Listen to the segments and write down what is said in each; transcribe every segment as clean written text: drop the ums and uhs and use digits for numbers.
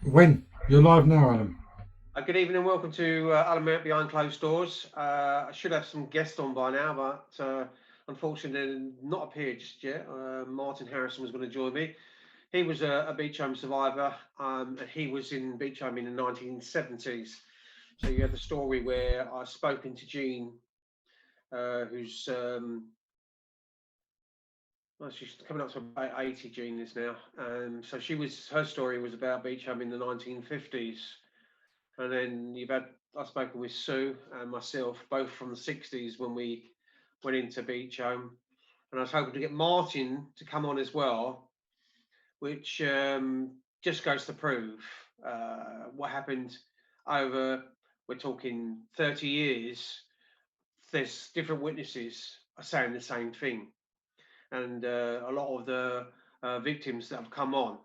When? You're live now, Adam. Good evening and welcome to Alan Merritt Behind Closed Doors. I should have some guests on by now, but unfortunately they've not appeared just yet. Martin Harrison was going to join me. He was a Beechholme survivor, and he was in Beechholme in the 1970s. So you had the story where I've spoken to Jean, who's well, she's coming up to about 80. Jean is now. So her story was about Beechholme in the 1950s. And then I've spoken with Sue and myself, both from the 60s when we went into Beechholme. And I was hoping to get Martin to come on as well, which just goes to prove what happened we're talking 30 years. There's different witnesses are saying the same thing. And a lot of the victims that have come on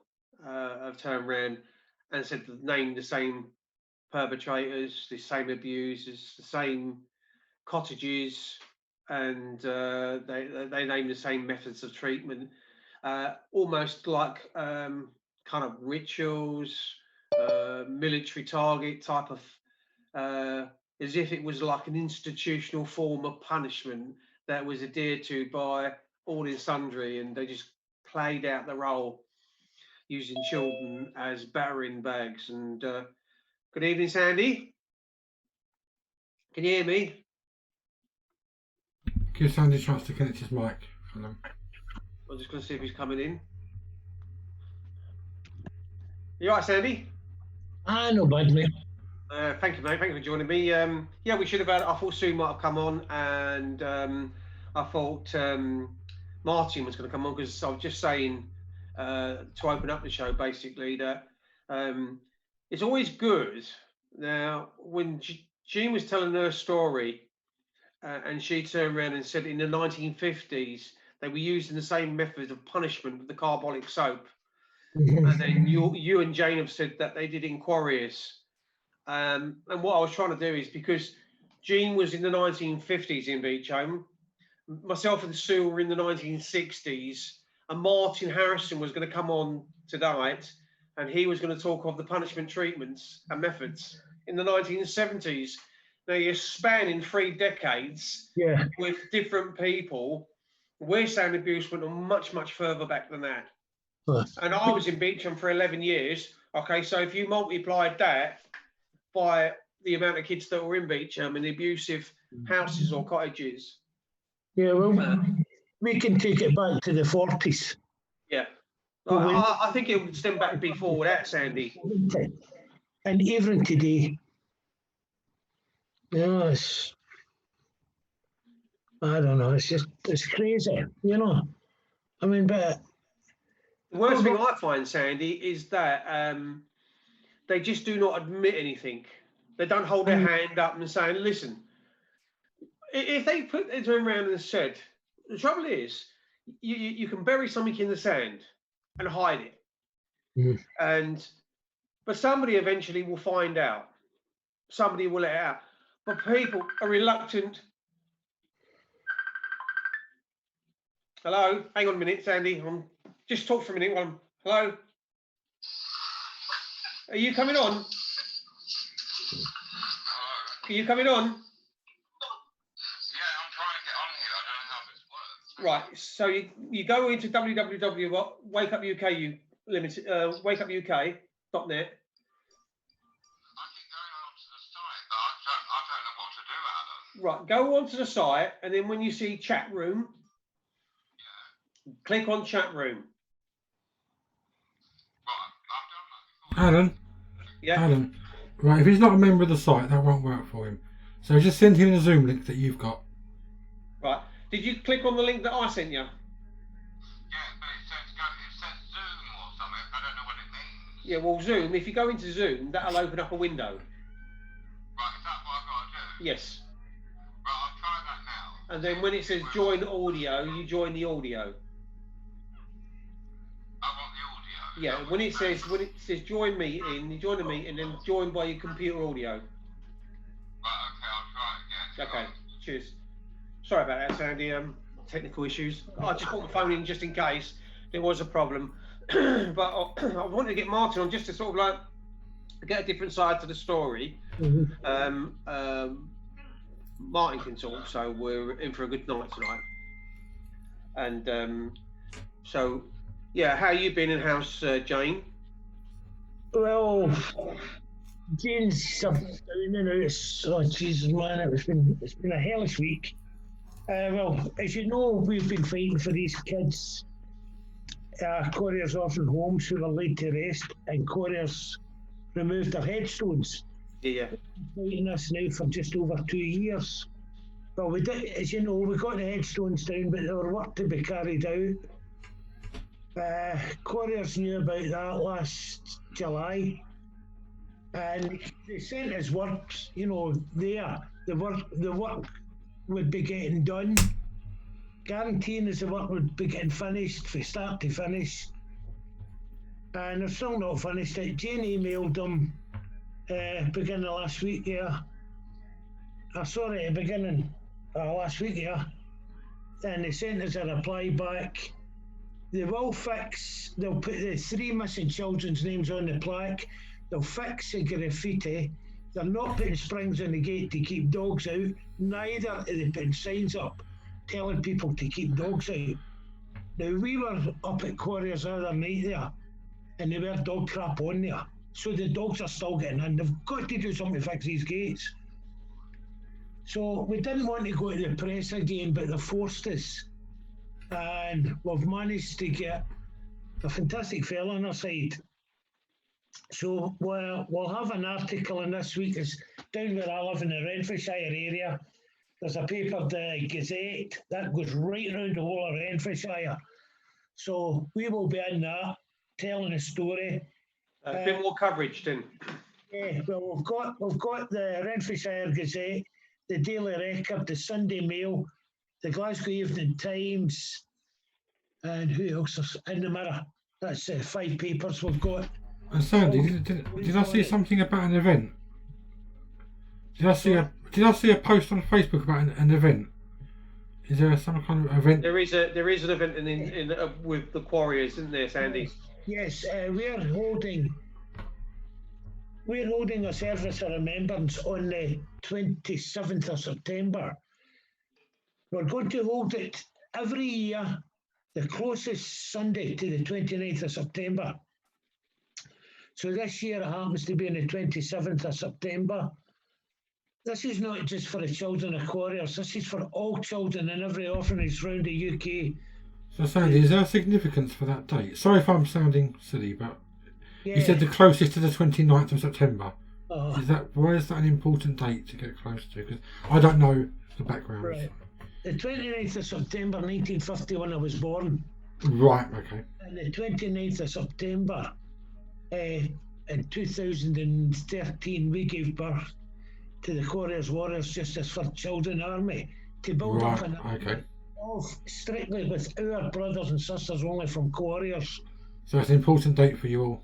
have turned around and said named the same perpetrators, the same abusers, the same cottages, and they name the same methods of treatment, almost like kind of rituals, military target type of, as if it was like an institutional form of punishment that was adhered to by all and sundry, and they just played out the role using children as battering bags. And good evening, Sandy. Can you hear me? Give Sandy a chance to connect his mic. I'm just going to see if he's coming in. You all right, Sandy? No bad, mate. Thank you, mate. Thank you for joining me. Yeah, we should have had. I thought Sue might have come on, and I thought Martin was going to come on because I was just saying to open up the show, basically, that it's always good. Now, when Jean was telling her story, and she turned around and said in the 1950s they were using the same method of punishment with the carbolic soap. And then you and Jane have said that they did inquiries. And what I was trying to do is, because Jean was in the 1950s in Beechholme, myself and Sue were in the 1960s, and Martin Harrison was going to come on tonight, and he was going to talk of the punishment treatments and methods in the 1970s. Now you're spanning 3 decades with different people. We're saying abuse went on much, much further back than that. And I was in Beechholme for 11 years. Okay, so if you multiplied that by the amount of kids that were in Beechholme in the abusive houses or cottages. Yeah, well, we can take it back to the 40s. Yeah. I think it would stem back before that, Sandy. And even today, it's, I don't know, it's crazy, you know. I mean, but the worst thing I find, Sandy, is that they just do not admit anything. They don't hold their hand up and say, listen, if they put it around and said, the trouble is, you can bury something in the sand and hide it. But somebody eventually will find out. Somebody will let it out. But people are reluctant. Hello? Hang on a minute, Sandy. Just talk for a minute. Hello? Are you coming on? Are you coming on? Yeah, I'm trying to get on here. I don't know how this works. Right. So you go into wakeupuk.net. I keep going onto the site, but I don't know what to do, Adam. Right. Go onto the site, and then when you see chat room, click on chat room. Right, I've done that before. Alan? Yeah. Alan. Right, if he's not a member of the site, that won't work for him. So just send him the Zoom link that you've got. Right. Did you click on the link that I sent you? Yeah, but it says Zoom or something. I don't know what it means. Yeah, well, Zoom, if you go into Zoom, that'll open up a window. Right, is that what I've got to do? Yes. Right, I'll try that now. And then when it says join audio, you join the audio. I want the audio. Yeah, when it says join meeting, you join the meeting, then join by your computer audio. Right, okay, I'll try it again. Okay, cheers. Sorry about that, Sandy. Technical issues. I just put my phone in just in case there was a problem. But I wanted to get Martin on just to sort of like get a different side to the story, Martin can talk, so we're in for a good night tonight. And so, yeah, how you been in house, Jane? Well, Jane's up, down and out. Oh, Jesus, man, it's been a hellish week. Well, as you know, we've been fighting for these kids. Couriers Orphan Homes who were laid to rest, and Couriers removed their headstones. Yeah. Fighting us now for just over 2 years. Well, we did, as you know, we got the headstones down, but there were work to be carried out. Couriers knew about that last July, and they sent us works. You know, the work would be getting done, guaranteeing us the work would be getting finished from start to finish. And they're still not finished it. Jane emailed them beginning of last week, yeah. Sorry, beginning last week, yeah. And they sent us a reply back. They will fix, they'll put the 3 missing children's names on the plaque. They'll fix the graffiti. They're not putting springs on the gate to keep dogs out. Neither are they putting signs up telling people to keep dogs out. Now, we were up at Quarriers the other night there, and there were dog crap on there. So the dogs are still getting in. They've got to do something to fix these gates. So we didn't want to go to the press again, but they forced us. And we've managed to get a fantastic fella on our side. So we'll have an article in this week. It's down where I live in the Renfrewshire area. There's a paper, the Gazette, that goes right around the whole of Renfrewshire. So we will be in that, telling a story. A bit more coverage, then. Yeah, well, we've got the Renfrewshire Gazette, the Daily Record, the Sunday Mail, the Glasgow Evening Times, and who else is in the Mirror? That's 5 papers we've got. And Sandy, did I see something about an event? Did I see a post on Facebook about an event? Is there some kind of event? There is an event in with the Quarriers, isn't there, Sandy? Yes, we're holding a service of remembrance on the 27th of September. We're going to hold it every year, the closest Sunday to the 29th of September. So this year it happens to be on the 27th of September. This is not just for the children of Quarriers, this is for all children in every orphanage around the UK. So Sandy, is there a significance for that date? Sorry if I'm sounding silly, but Yeah. you said the closest to the 29th of September. Why is that an important date to get close to? Because I don't know the background. Right. The 29th of September 1951 I was born. Right, okay. And the 29th of September in 2013 we gave birth to the Quarriers Warriors Justice for Children Army to build up an army of strictly with our brothers and sisters only from Quarriers. So it's an important date for you all.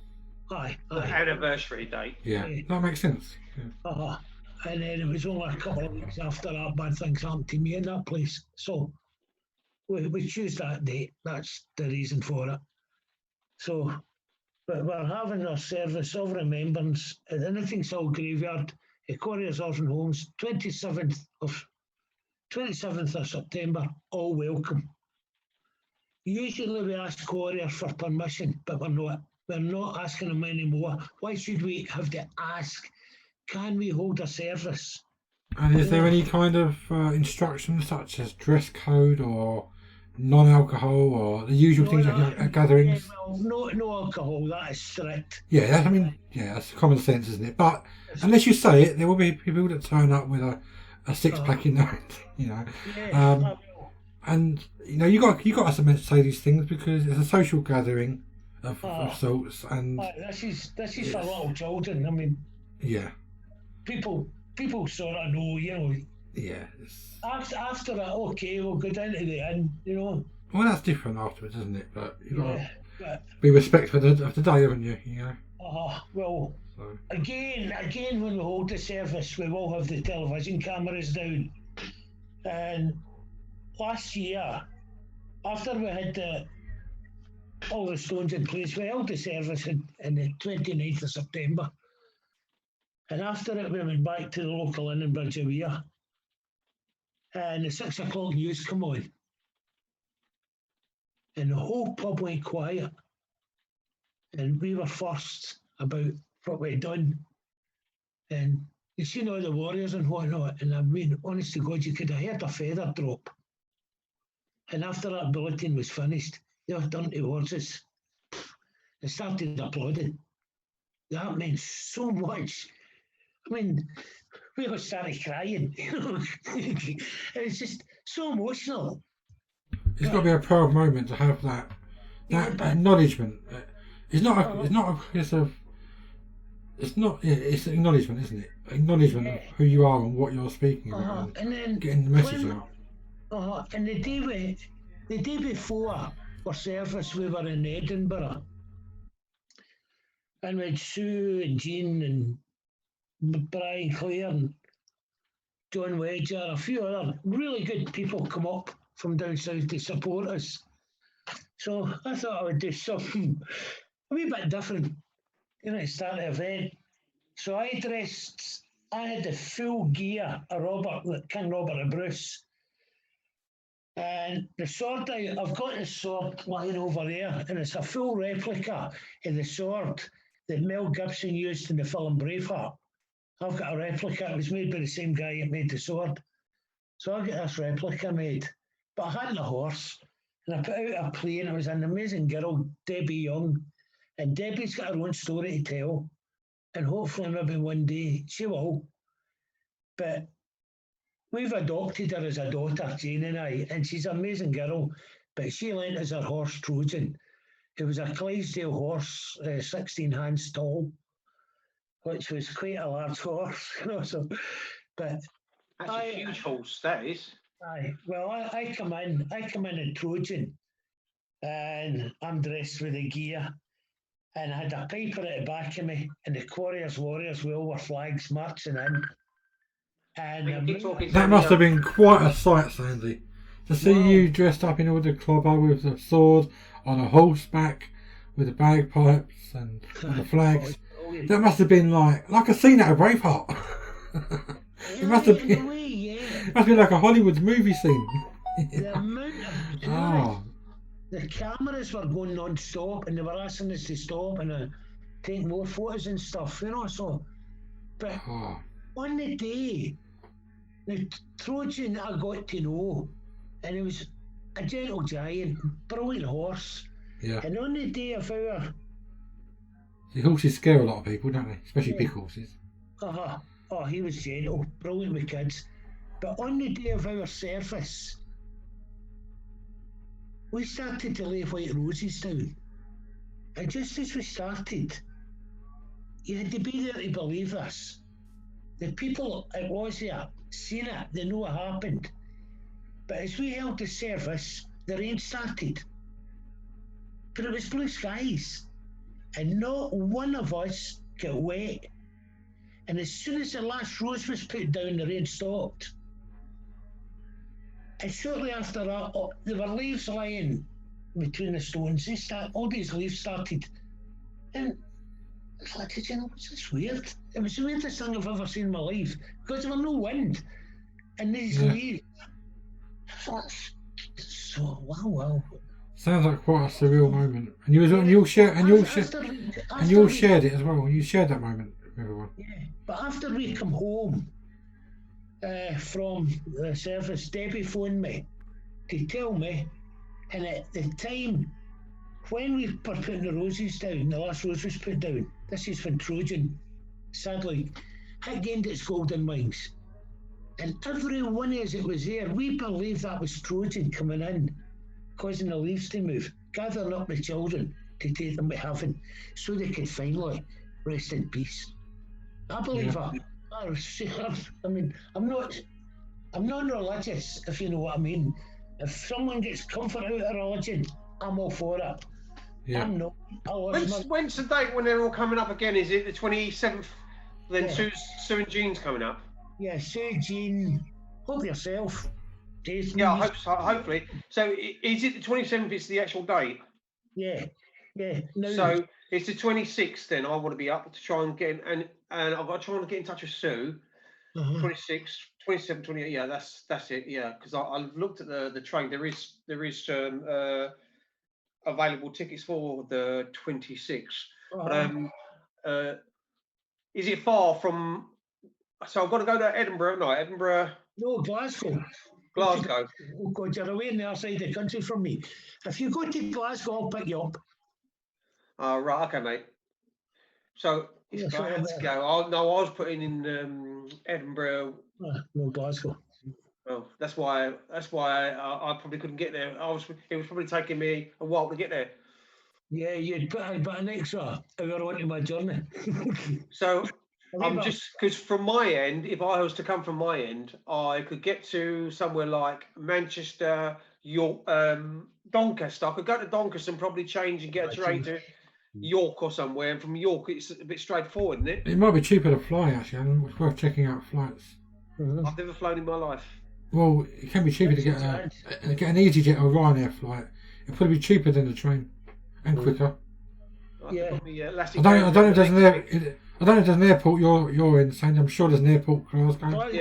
Aye. Anniversary date. Yeah, that makes sense. Yeah. And then it was only a couple of weeks after that bad things happened to me in that place. So we choose that date. That's the reason for it. So, but we're having a service of remembrance at the Nittingshill Graveyard at Quarriers Orphan Homes, 27th of September, all welcome. Usually we ask Quarriers for permission, but we're not asking them anymore. Why should we have to ask? Can we hold a service? And is there any kind of instructions such as dress code or non-alcohol or the usual things at gatherings? Yeah, well, no alcohol, that is strict. Yeah, that's common sense, isn't it? But unless you say it, there will be people that turn up with a 6-pack in their hand, you know. Yeah, and you know, you got to say these things because it's a social gathering of sorts, and this is for little children. I mean, yeah, people sort of know, you know. Yeah. After that, okay, we'll go down to the inn, you know. Well, that's different afterwards, isn't it? But you've got to be respectful of the day, haven't you? You know. Well. So. Again, when we hold the service, we will have the television cameras down. And last year, after we had all the stones in place, we held the service on the 29th of September. And after it, we went back to the local inn in Bridgewere. And the 6 o'clock news come on. And the whole pub went quiet. And we were first about what we'd done. And you seen all the warriors and whatnot. And I mean, honest to God, you could have heard a feather drop. And after that bulletin was finished, they were turned towards us. They started applauding. That meant so much. I mean, we all started crying. It was just so emotional. It's got to be a proud moment to have that acknowledgement. It's acknowledgement, isn't it? Acknowledgement of who you are and what you're speaking about, and then getting the message out. And the day before our service, we were in Edinburgh, and we had Sue and Jean and Brian Clare and John Wedger, a few other really good people come up from down south to support us. So I thought I would do something a wee bit different, to start the event. So I had the full gear of King Robert of Bruce. And the sword, I've got the sword lying over there, and it's a full replica of the sword that Mel Gibson used in the film Braveheart. I've got a replica. It was made by the same guy that made the sword. So I got this replica made. But I hadn't a horse. And I put out a play, and it was an amazing girl, Debbie Young. And Debbie's got her own story to tell. And hopefully maybe one day she will. But we've adopted her as a daughter, Jane and I, and she's an amazing girl. But she lent us her horse, Trojan. It was a Clydesdale horse, 16 hands tall, which was quite a large horse, So, but That's a huge horse, that is. Aye. Well, I come in Trojan, and I'm dressed with the gear, and I had a piper at the back of me, and the Warriors with all our flags marching in. And that must have been quite a sight, Sandy, to see you dressed up in all the clobber with the sword on a horseback with the bagpipes and the flags. That must have been like a scene out of Braveheart. It must have been. It must be like a Hollywood movie scene. The amount of the cameras were going non-stop, and they were asking us to stop and take more photos and stuff, So, but on the day, the Trojan I got to know, and it was a gentle giant, brilliant horse. Yeah. And on the day of our... The horses scare a lot of people, don't they? Especially big horses. Oh, he was gentle, brilliant with kids. But on the day of our service, we started to lay white roses down. And just as we started, you had to be there to believe this. The people it was there, seen it, they know it happened. But as we held the service, the rain started. But it was blue skies. And not one of us got wet. And as soon as the last rose was put down, the rain stopped. And shortly after that, there were leaves lying between the stones. All these leaves started. And I thought, what's this weird? It was the weirdest thing I've ever seen in my life, because there was no wind. And these leaves. I thought, so wow. Sounds like quite a surreal moment. And you all shared it as well. You shared that moment with everyone. Yeah, but after we come home from the service, Debbie phoned me to tell me, and at the time when we were putting the roses down, the last rose was put down. This is when Trojan, sadly, had gained its golden wings. And every one of us that was there, we believed that was Trojan coming in, causing the leaves to move, gathering up the children to take them to heaven, so they could finally rest in peace. I believe that. I mean, I'm not religious, if you know what I mean. If someone gets comfort out of religion, I'm all for it. Yeah. I'm not. When's the date when they're all coming up again? Is it the 27th? Then Sue and Jean's coming up. Yeah, Sue, Jean, hope yourself. Jason. Yeah, I hope so, hopefully. So is it the 27th is the actual date? Yeah. No, So It's the 26th. Then I want to be up to try and get and I've got to try and get in touch with Sue. 26, 27, 28. Yeah, that's it. Yeah, because I looked at the train. There is available tickets for the 26th. But is it far from? So I've got to go to Edinburgh. No, Edinburgh. No, Glasgow. Glasgow. Oh God, you're away on the other side of the country from me. If you go to Glasgow, I'll pick you up. Oh, right, okay, mate. So if I had to go, I was putting in Edinburgh. No, Glasgow. Well, that's why I probably couldn't get there. It was probably taking me a while to get there. Yeah, you'd put an extra hour onto my journey. So I'm just because from my end, if I was to come from my end, I could get to somewhere like Manchester, York, Doncaster. I could go to Doncaster and probably change and get a train to York or somewhere. And from York, it's a bit straightforward, isn't it? It might be cheaper to fly actually, and it's worth checking out flights. I've never flown in my life. Well, it can be cheaper to get an EasyJet or Ryanair flight. It'll probably be cheaper than the train and quicker. Yeah. I don't know if there's an airport you're in, Sandy. I'm sure there's an airport Glasgow.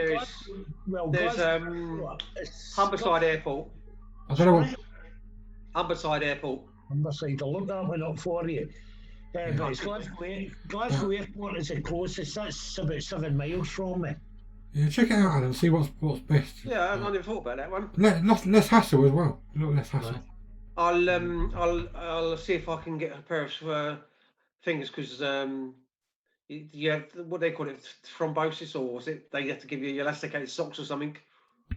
There's Humberside Airport. I don't know what. Humberside Airport. Humberside. I'll look that one up for you. But it's Glasgow Airport is the closest. That's about 7 miles from me. Yeah, check it out and see what's best. Yeah, I never thought about that one. Less hassle as well. A lot less hassle. I'll see if I can get a pair of things because you have what they call it, thrombosis, or was it they have to give you elasticated socks or something?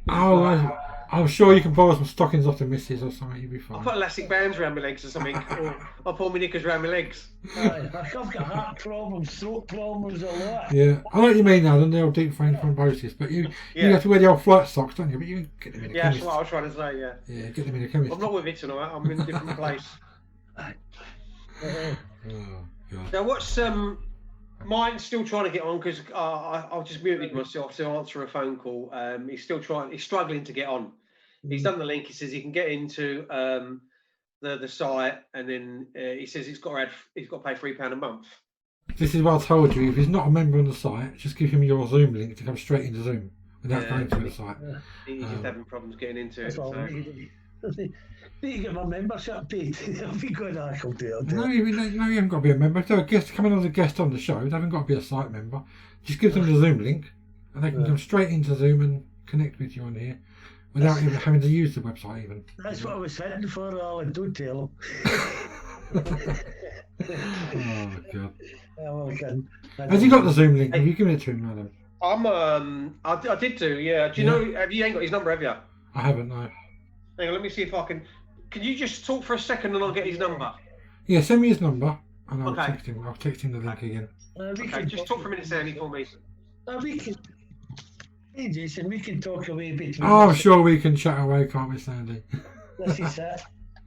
Oh, I'm sure you can borrow some stockings off the missus or something. You'll be fine. I'll put elastic bands around my legs or something. Or I'll pull my knickers around my legs. I've got heart problems, throat problems, a lot. Yeah, I know what you mean now. The old deep vein thrombosis, but you have to wear the old flight socks, don't you? But you can get them in the chemist. That's what I was trying to say. Yeah. Yeah, get them in the chemist. I'm not with it tonight. I'm in a different place. Oh God. Now what's mine's still trying to get on because I've just muted myself to answer a phone call. He's struggling to get on. He's done the link. He says he can get into the site, and then he says he's got to pay £3 a month. This is what I told you. If he's not a member on the site, just give him your Zoom link to come straight into Zoom without going to the site. He's just having problems getting into it. So. Need to get my membership paid. I'll be good. I can do it. No, you haven't got to be a member. If they're a guest coming as a guest on the show, they haven't got to be a site member. Just give them the Zoom link, and they can come straight into Zoom and connect with you on here without even having to use the website even. That's what I was hitting for, Alan. Don't tell them. Oh God. Has he got the Zoom link? Have you given it to him, madam? I did do. Yeah. Do you know? You ain't got his number, have you? I haven't. No. Hang on. Let me see if I can. Can you just talk for a second and I'll get his number? Yeah, send me his number and I'll text him. I'll text him the link again. Okay, just talk for a minute, Sandy, for me. Hey Jason, we can talk away a bit. Oh, sure, we can chat away, can't we, Sandy? This is it.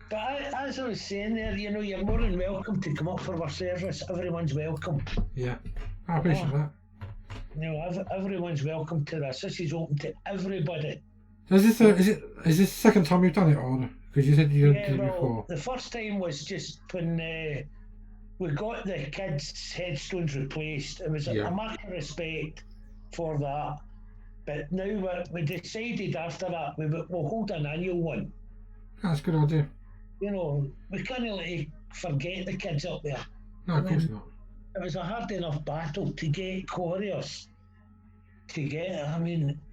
But as I was saying there, you're more than welcome to come up for our service. Everyone's welcome. Yeah, I appreciate that. Everyone's welcome to this. This is open to everybody. Is this the second time you've done it, or because you said you did it before? The first time was just when we got the kids' headstones replaced. It was a mark of respect for that. But now we decided after that we'll hold an annual one. That's a good idea. We can't really forget the kids up there. No, of course not. It was a hard enough battle to get couriers.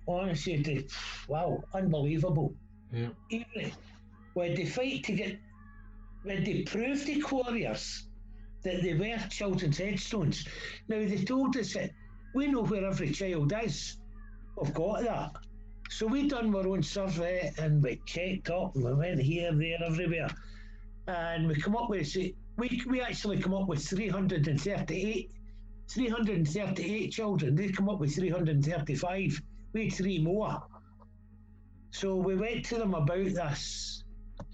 Honestly, wow, unbelievable. Yeah. Even when they fight when they prove to couriers that they were children's headstones. Now they told us that we know where every child is. We've got that. So we done our own survey and we checked up and we went here, there, everywhere. And we come up with, we actually come up with 338 children. They come up with 335. We had 3 more. So we went to them about this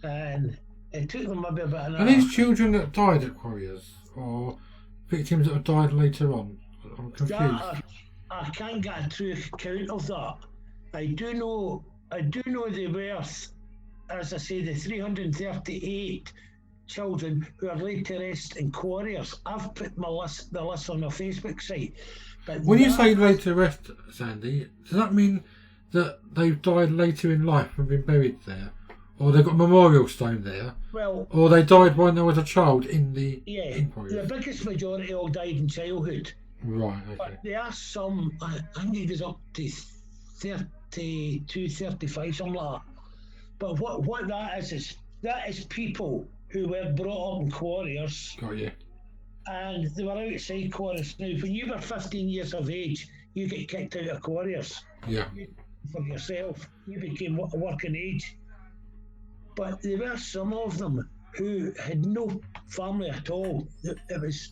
and it took them about an hour. Are these children that died at Quarriers or victims that have died later on? I'm confused. I can't get a true count of that. I do know they were, as I say, the 338 children who are laid to rest in quarriers. I've put the list on my Facebook site. But When you say laid to rest, Sandy, does that mean that they've died later in life and been buried there? Or they've got a memorial stone there? well, Or they died when they was a child in the yeah, quarries? the biggest majority all died in childhood. Right, okay. But there are some, I think it was up to 32, 35, something like that. But what that is people who were brought up in quarriers Got you. and they were outside quarriers. Now, when you were 15 years of age, you get kicked out of quarriers. Yeah. For yourself, you became a working age. But there were some of them who had no family at all. It was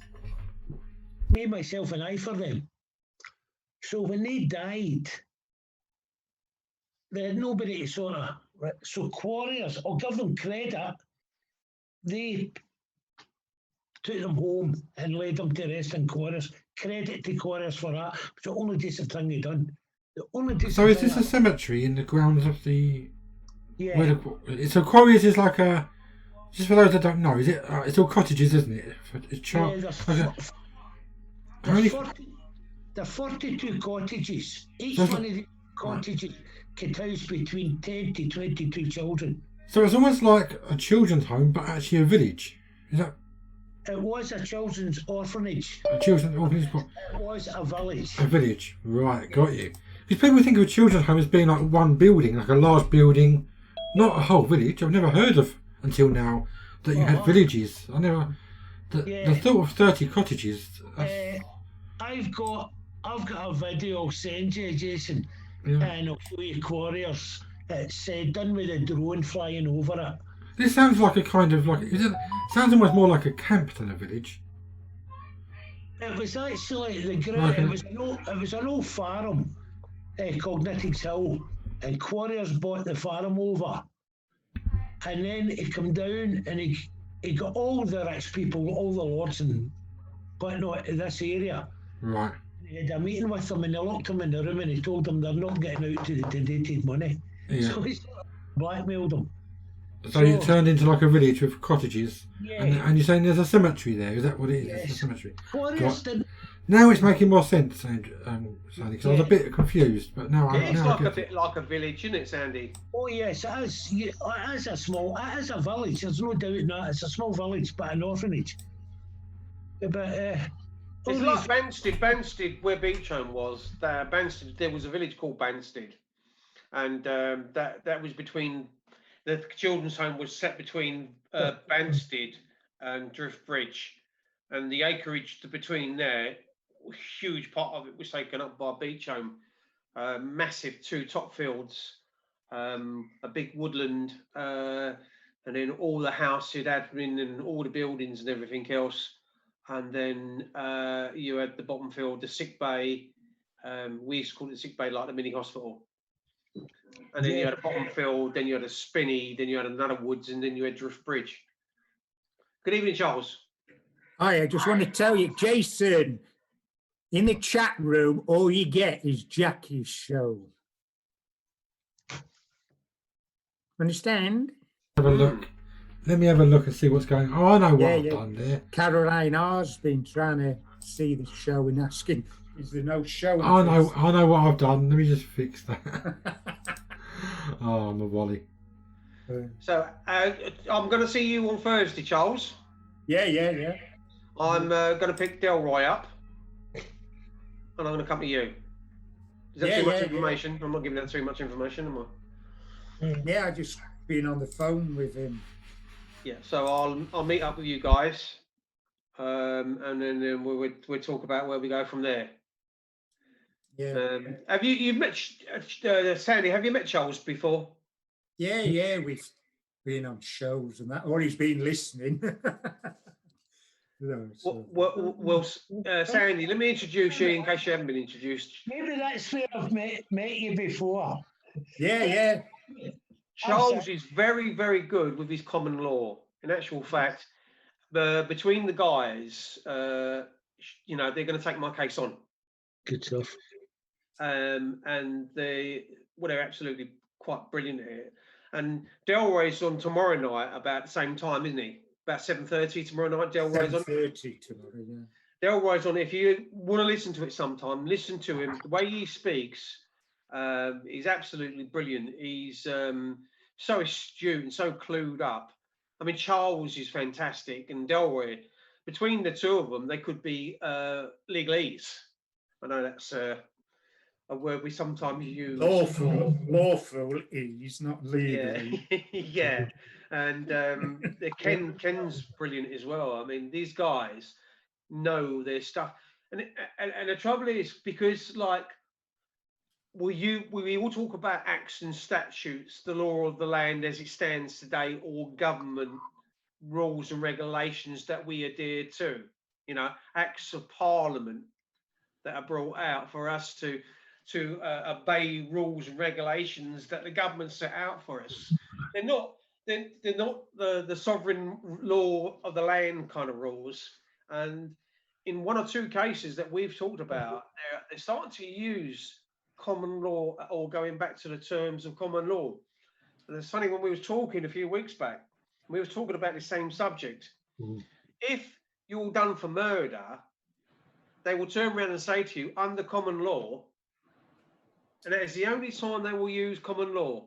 me, myself, and I for them. So when they died, they had nobody to sort of. So quarriers, I'll give them credit. They took them home and laid them to rest in quarriers. Credit to quarriers for that. It's the only decent thing they done. The only decent So is thing this a cemetery in the grounds of the... Yeah. Where so quarries is like a... Just for those that don't know, is it? It's all cottages, isn't it? It's Yeah, there's 42 cottages. Each So one of the cottages can house between 10 to 22 children. So it's almost like a children's home, but actually a village. Is that It was a children's orphanage. a children's orphanage? It was a village. A village, right? Got you. Because people think of a children's home as being like one building, like a large building, not a whole village. I've never heard of until now that you had villages. I never. The thought of 30 cottages. I've got a video I'll send you, Jason, and I'll show you quarriers. It's done with a drone flying over it. This sounds like a kind of like. Sounds almost more like a camp than a village. It was actually the ground. It was an old farm called Nittigs Hill, and quarriers bought the farm over, and then he come down and he got all the rich people, all the lords and whatnot in this area. Right. He had a meeting with them and they locked them in the room and he told them they're not getting out to the donated money. Yeah. So he blackmailed them. So it turned into like a village with cottages. Yeah. And you're saying there's a cemetery there? Is that what it is? Yes. It's a cemetery. Now it's making more sense, Sandy, because I was a bit confused, but now I It's now like I a get bit like a village, isn't it, Sandy? Oh yes, it is. It is a village. There's no doubt in that. It's a small village, but an orphanage. But it's like Banstead, where Beechholme was. Banstead, there was a village called Banstead, and that was between. The children's home was set between Banstead and Drift Bridge, and the acreage between there, a huge part of it was taken up by Beechholme. Massive 2 top fields, a big woodland, and then all the houses, admin, and all the buildings and everything else. And then you had the bottom field, the sick bay. We used to call it the sick bay, like the mini hospital. And then you had a bottom field, then you had a spinney, then you had another woods, and then you had Drift Bridge. Good evening, Charles. Hi, I just want to tell you, Jason, in the chat room, all you get is Jackie's show. Understand? have a look. Let me have a look and see what's going on. Oh, I know what I've done there. Caroline R's been trying to see the show and asking, is there no show? I know what I've done. Let me just fix that. Oh, I'm a wally. So I'm going to see you on Thursday, Charles. Yeah. I'm going to pick Delroy up, and I'm going to come to you. Is that too much information? I'm not giving out too much information, am I? Yeah, I just been on the phone with him. Yeah, so I'll meet up with you guys, and then we'll talk about where we go from there. Yeah. Have you've met Sandy? Have you met Charles before? Yeah, we've been on shows and that, or he's been listening. Well, Sandy, let me introduce you in case you haven't been introduced. maybe that's where I've met you before. Yeah. Charles is very, very good with his common law. In actual fact, between the guys, they're going to take my case on. Good stuff. And they're absolutely quite brilliant at it. And Delroy's on tomorrow night about the same time, isn't he? about 7:30 tomorrow night. Delroy's on. 7:30 tomorrow, yeah. Delroy's on. If you want to listen to it sometime, listen to him. The way he speaks, he's absolutely brilliant. He's so astute and so clued up. I mean, Charles is fantastic, and Delroy. Between the two of them, they could be legalese. I know that's a word we sometimes use. Lawful ease, not legally. Yeah, yeah. And Ken's brilliant as well. I mean, these guys know their stuff, and the trouble is because like we all talk about acts and statutes, the law of the land as it stands today, or government rules and regulations that we adhere to, acts of parliament that are brought out for us to obey rules and regulations that the government set out for us. They're not the sovereign law of the land kind of rules. And in one or two cases that we've talked about, they're starting to use common law or going back to the terms of common law. And it's funny, when we was talking a few weeks back, we were talking about the same subject. If you're done for murder, they will turn around and say to you, under common law, and that is the only time they will use common law.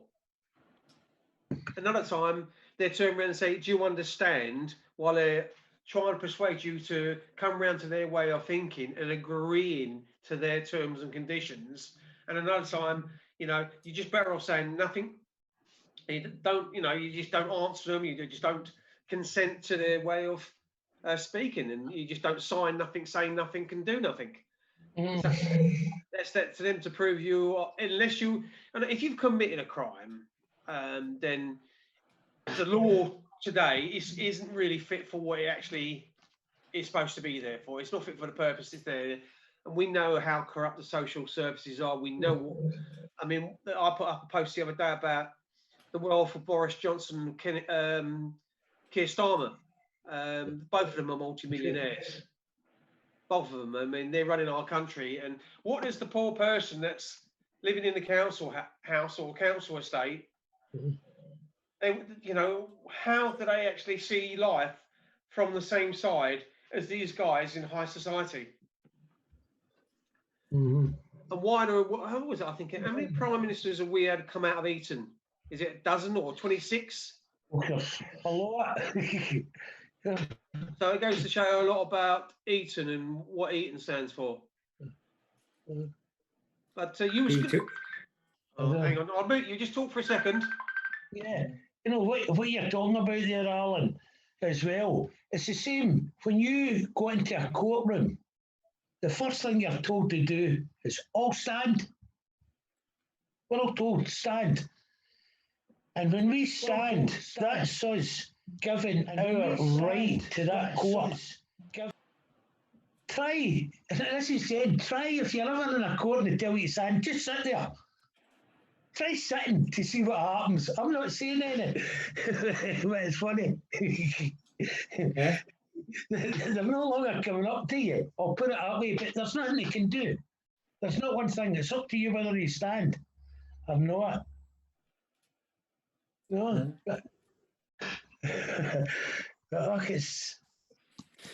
Another time, they turn around and say, do you understand, while they're trying to persuade you to come round to their way of thinking and agreeing to their terms and conditions. And another time, you're just better off saying nothing. You just don't answer them. You just don't consent to their way of speaking, and you just don't sign nothing, say nothing, and do nothing. That's that to them to prove you, unless you, and if you've committed a crime, then the law today isn't really fit for what it actually is supposed to be there for. It's not fit for the purpose it's there. And we know how corrupt the social services are. We know I put up a post the other day about the wealth of Boris Johnson and Keir Starmer. Both of them are multimillionaires. Both of them. I mean, they're running our country. And what does the poor person that's living in the council house or council estate, how do they actually see life from the same side as these guys in high society? And why how was it? I think, how many prime ministers have we had come out of Eton? Is it a dozen or 26? A lot. So it goes to show a lot about Eton and what Eton stands for. But you was hang on, I'll mute you. Just talk for a second. Yeah, what you're talking about there, Alan, as well. It's the same when you go into a courtroom. The first thing you're told to do is all stand. We're all told stand. And when we stand, that's us giving our right to that court. Try, as he said, if you're ever in a court and they tell you to stand, just sit there. Try sitting to see what happens. I'm not saying anything, but it's funny. Yeah. They're no longer coming up to you. I'll put it that way, but there's nothing you can do. There's not one thing. It's up to you whether you stand or not. No, but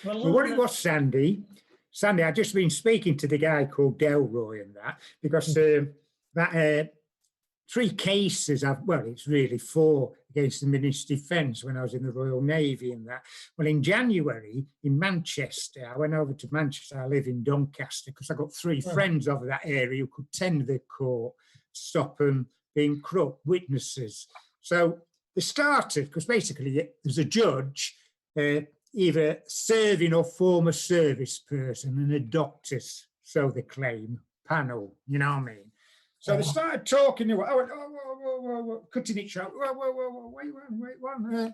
well, what it was, Sandy, I've just been speaking to the guy called Delroy and that, because that 3 cases, it's really 4 against the Ministry of Defence when I was in the Royal Navy and that. Well, in January, in Manchester, I went over to Manchester. I live in Doncaster because I got 3 friends over that area who could tend the court, stop them being corrupt witnesses. So they started, because basically there's a judge, either serving or former service person, and a doctor's, so they claim, panel, you know what I mean? So they started talking, I went, whoa, cutting it short. Whoa, wait.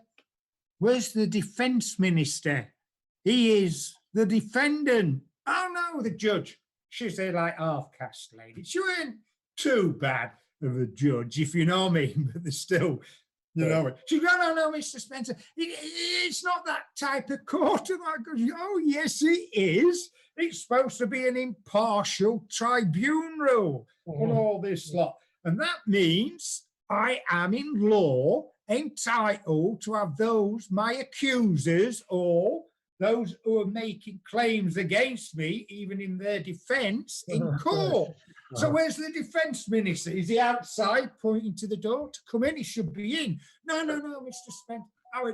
Where's the defence minister? He is the defendant. Oh no, the judge. She's there like half-caste lady. She weren't too bad of a judge, if you know what I mean, but they're still, you know. She goes, no, Mr. Spencer, it's not that type of court. And I go, oh, yes, it is. It's supposed to be an impartial tribunal and all this lot. And that means I am in law entitled to have those, my accusers, or those who are making claims against me, even in their defence, in court. So where's the defence minister? Is he outside pointing to the door to come in? He should be in. No, Mr. Spence. Oh,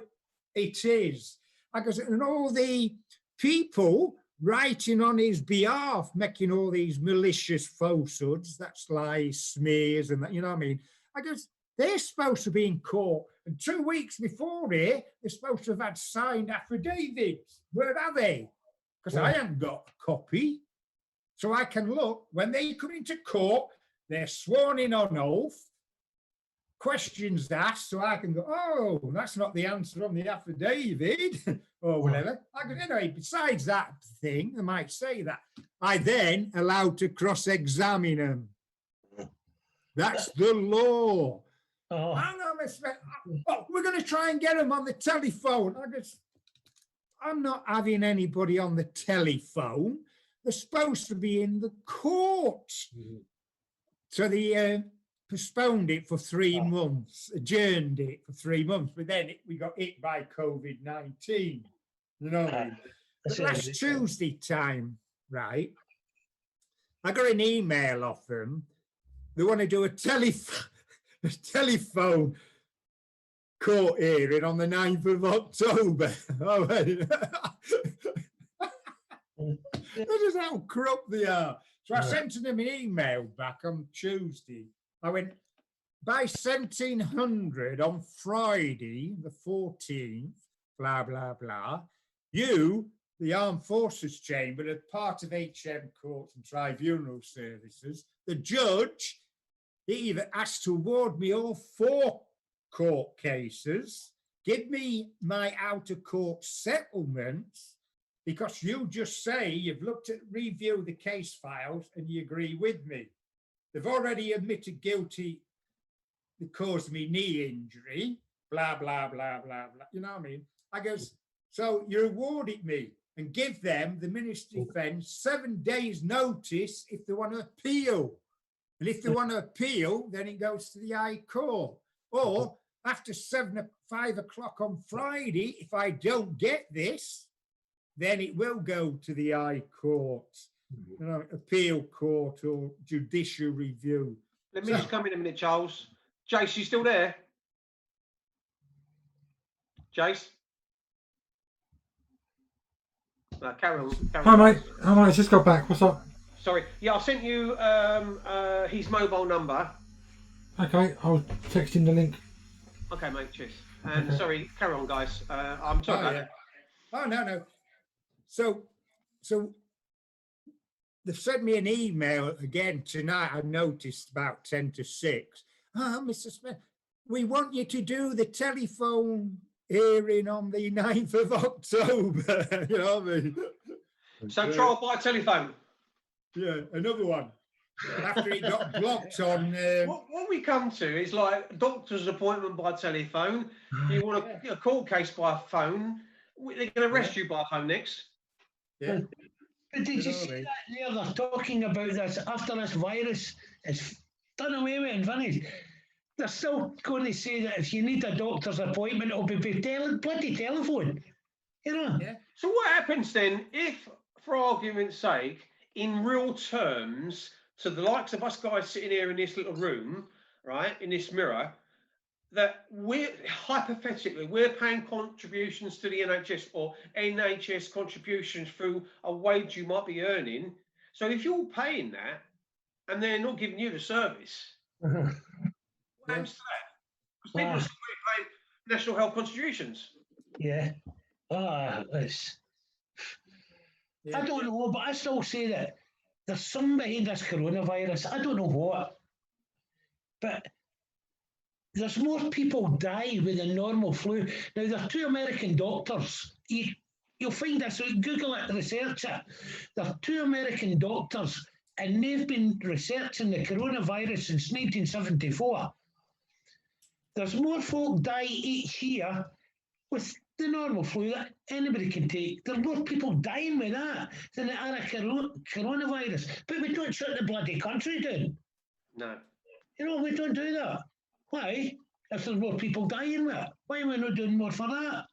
it is. I goes, and all the people writing on his behalf, making all these malicious falsehoods, that's lies, smears, and that, you know what I mean? I goes, they're supposed to be in court. And 2 weeks before here, they're supposed to have had signed affidavits. Where are they? Because I haven't got a copy. So I can look, when they come into court, they're sworn in on oath, questions asked, so I can go, oh, that's not the answer on the affidavit, or whatever. I go, anyway, besides that thing, I might say that. I then allowed to cross-examine them. That's the law. We're going to try and get them on the telephone. I'm not having anybody on the telephone. They're supposed to be in the court. So they postponed it for 3 months, adjourned it for 3 months, but then we got hit by COVID-19. You know what I mean? But last Tuesday time, right, I got an email off them. They want to do a telephone court hearing on the 9th of October. That is how corrupt they are. So I sent them an email back on Tuesday. I went, by 1700 on Friday, the 14th, blah, blah, blah, you, the Armed Forces Chamber, as part of HM Courts and Tribunal Services, the judge, he either asked to award me all 4 court cases, give me my out-of-court settlements, because you just say you've looked at, review the case files and you agree with me. They've already admitted guilty, they caused me knee injury, blah, blah, blah, blah, blah. You know what I mean? I goes, so you awarded me and give them, the Ministry of Defence, 7 days notice if they want to appeal. And if they want to appeal, then it goes to the High Court. Or after 5 o'clock on Friday, if I don't get this, then it will go to the High Court, you know, appeal court or judicial review. Let me just come in a minute, Charles. Jace, you still there? Jace? Carry on. Hi, mate. I just got back. What's up? Sorry. Yeah, I sent you his mobile number. Okay, I'll text him the link. Okay, mate. Cheers. And sorry, carry on, guys. I'm sorry about that. Oh, no. So they've sent me an email again tonight. I noticed about 10 to 6. Mr. Smith, we want you to do the telephone hearing on the 9th of October. You know what I mean? So trial by telephone. Yeah, another one. After it got blocked on... What we come to is like doctor's appointment by telephone. You want a court case by phone. They're going to arrest you by phone next. Yeah. But did you see that there? They're talking about this after this virus is done away with and finished. They're still going to say that if you need a doctor's appointment, it'll be bloody telephone. You know? Yeah. So what happens then if, for argument's sake, in real terms, to the likes of us guys sitting here in this little room, right, in this mirror, that we're paying contributions to the NHS or NHS contributions through a wage you might be earning. So if you're paying that and they're not giving you the service, what happens to that? Because people are still paying national health contributions. Yeah. I don't know, but I still say that there's something behind this coronavirus. I don't know what, but there's more people die with a normal flu. Now, there are 2 American doctors. You'll find this, Google it, research it. There are 2 American doctors, and they've been researching the coronavirus since 1974. There's more folk die each year with the normal flu that anybody can take. There are more people dying with that than there are a coronavirus. But we don't shut the bloody country down. No. You know, we don't do that. Why? if there's more people dying with it? Why are we not doing more for that?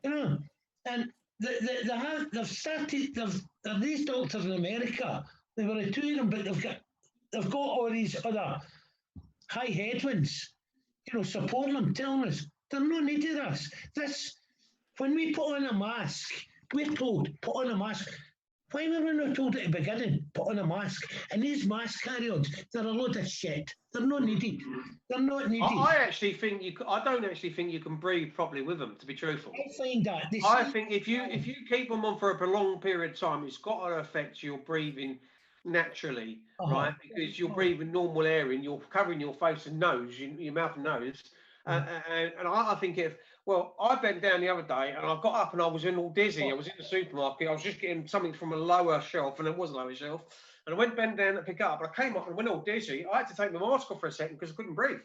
You know, and they've started. There these doctors in America. They were two of them, but they've got all these other high headwinds. You know, supporting them, telling us they're not needed us. This when we put on a mask, we're told put on a mask. Why were we not told at the beginning, put on a mask? And these mask carry-ons, they're a load of shit. They're not needed. They're not needed. I actually think I don't actually think you can breathe properly with them, to be truthful. I find that. I think if you keep them on for a prolonged period of time, it's got to affect your breathing naturally, right? Because you're breathing normal air in, you're covering your face and nose, your mouth and nose. And I think I bent down the other day and I got up and I was all dizzy. I was in the supermarket. I was just getting something from a lower shelf, and it was a lower shelf. And I went bent down to pick it up, and I came up and went all dizzy. I had to take my mask off for a second because I couldn't breathe.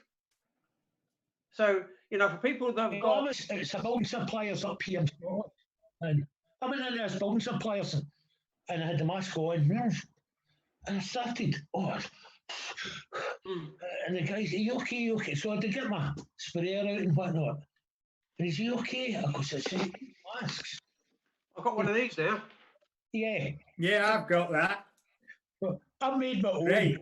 So, you know, for people that have got... It's a building suppliers up here in Scotland. And I went in there as building suppliers and I had the mask on. And I started, and the guy said, you okay, you okay? So I had to get my sprayer out and whatnot. And he said, you okay? I go, masks. I've got one of these now. Yeah. Yeah, I've got that. Well, I made my own. Right.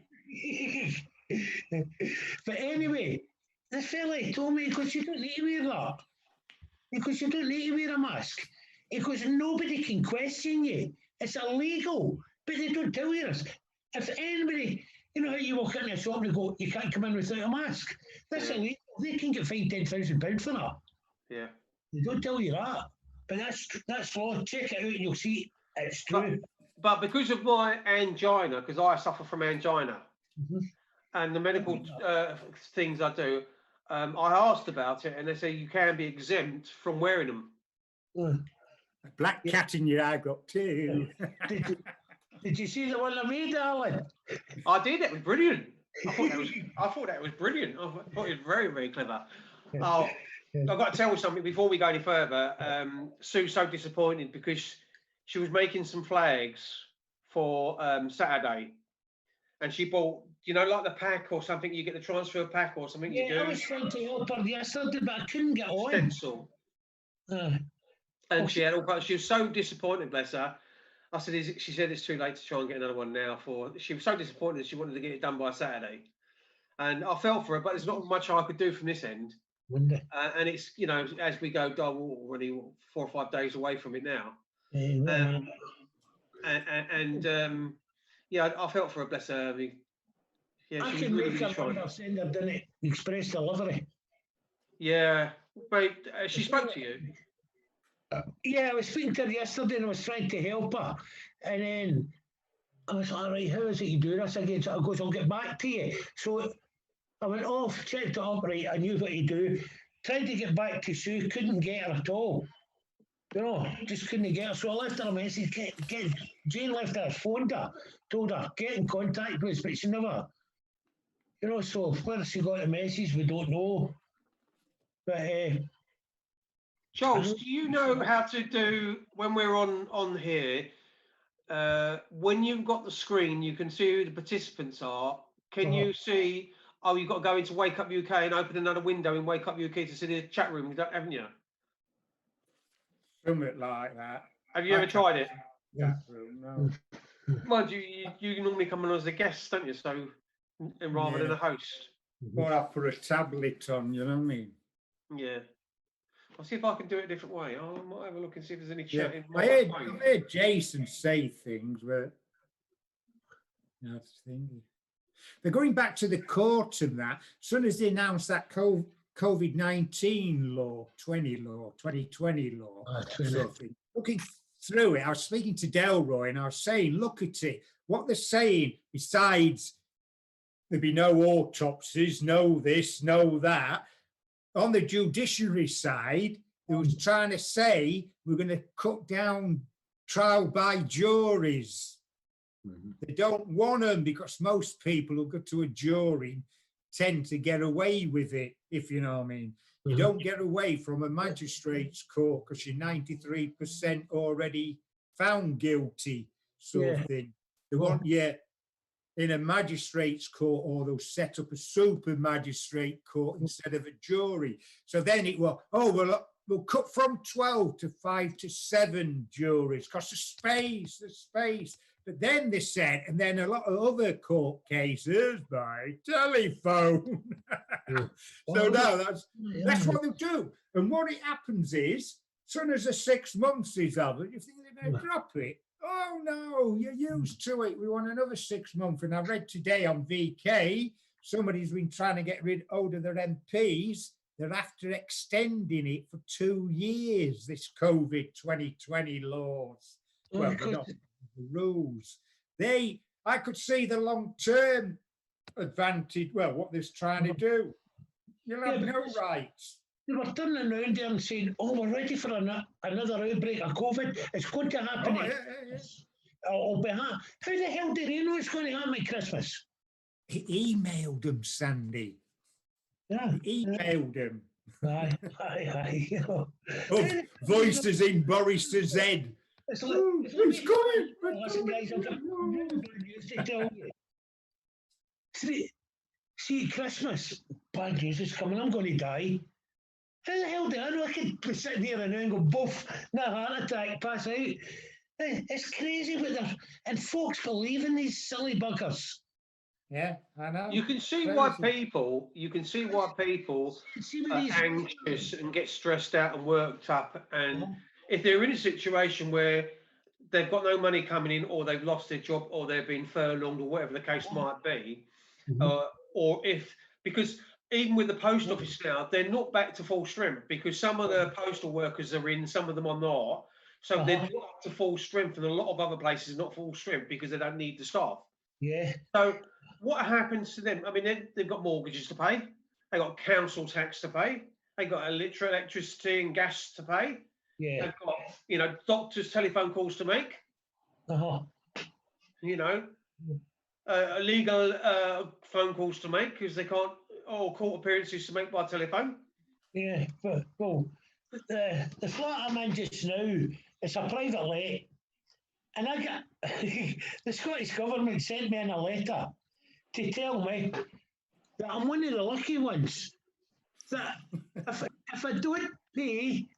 But anyway, this fella told me, because you don't need to wear that. Because you don't need to wear a mask. Because nobody can question you. It's illegal. But they don't tell you this. If anybody, you know how you walk into a shop and they go, you can't come in without a mask. That's illegal. They can get fined £10,000 for that. Yeah. They don't tell you that. But that's law. Check it out and you'll see it's true. But because of my angina, because I suffer from angina, and the medical things I do, I asked about it and they say you can be exempt from wearing them. A black cat in your eye got too. Did you see the one I made, Alan? I did. It was brilliant. I thought that was brilliant. I thought it was very, very clever. Oh, I've got to tell you something before we go any further. Sue's so disappointed because she was making some flags for Saturday, and she bought, you know, like the pack or something. You get the transfer pack or something. Yeah, you do. I was trying to help her yesterday, but I couldn't get on. Stencil. And she had all. She was so disappointed, bless her. I said, she said it's too late to try and get another one now. She was so disappointed. She wanted to get it done by Saturday, and I felt for her. But there's not much I could do from this end. And it's, you know, as we go, we're already 4 or 5 days away from it now. Yeah, I felt for her, bless her. I mean, yeah, I she can was really, make really a trying. sender, didn't it? Express delivery. Yeah, but she spoke to you. Yeah, I was speaking to her yesterday and I was trying to help her. And then I was like, all right, how is it you do this again? So I goes, I'll get back to you. So I went off, checked it up, right, I knew what to do. Tried to get back to Sue, couldn't get her at all. You know, just couldn't get her. So I left her a message. Jane left her, phoned her, told her, get in contact with us, but she never, you know, so whether she got the message, we don't know. But Charles, do you know how to do, when we're on here, when you've got the screen, you can see who the participants are. Can you see, oh, you've got to go into Wake Up UK and open another window in Wake Up UK to see the chat room, haven't you? Something like that. Have you ever tried it? Chat room, no. Mind you normally come on as a guest, don't you? So, rather than a host. Or I put a tablet on, you know what I mean? Yeah. I'll see if I can do it a different way. I might have a look and see if there's any chat. Yeah. I heard Jason say things, but you know, they're going back to the court and that. As soon as they announced that COVID-19 law, 2020 law, sort of thing, looking through it, I was speaking to Delroy and I was saying, look at it. What they're saying, besides there'd be no autopsies, no this, no that. On the judiciary side, they was trying to say we're going to cut down trial by juries. They don't want them because most people who go to a jury tend to get away with it, if you know what I mean. You don't get away from a magistrate's court because you're 93% already found guilty, sort of thing. They want, in a magistrate's court, or they'll set up a super magistrate court instead of a jury. So then it will, we'll cut from 12 to 5 to 7 juries because the space. But then they said, and then a lot of other court cases by telephone. So now that's what they'll do. And what it happens is, soon as the 6 months is over, you think they're going to drop it. Oh no, you're used to it. We want another 6 months. And I read today on VK, somebody's been trying to get rid of their MPs. They're after extending it for 2 years, this COVID 2020 laws. Well, they're not the rules. I could see the long-term advantage, well, what they're trying to do. You'll have no rights. They were turning around there and saying, we're ready for another outbreak of COVID. It's going to happen. How the hell do they know it's going to happen at Christmas? He emailed them, Sandy. Yeah. He emailed them. Aye. Voices in Boris's head. It's coming. Listen, guys, I've got bad news to tell you. See, Christmas, bad news is coming. I'm going to die. How the hell do I know? I could be sitting here and go, boof, no heart attack, pass out. It's crazy, and folks believe in these silly buggers. Yeah, I know. You can see why people are anxious and get stressed out and worked up. And if they're in a situation where they've got no money coming in, or they've lost their job, or they've been furloughed, or whatever the case might be, because even with the post office now, they're not back to full strength, because some of the postal workers are in, some of them are not. So they're not up to full strength, and a lot of other places are not full strength because they don't need the staff. Yeah. So what happens to them? I mean, they've got mortgages to pay. They've got council tax to pay. They've got electricity and gas to pay. Yeah. They've got, doctors' telephone calls to make. Illegal phone calls to make because they can't, or court appearances to make by telephone. Yeah, but the flat I'm in just now, it's a private let, and I got the Scottish Government sent me in a letter to tell me that I'm one of the lucky ones. That if I don't pay,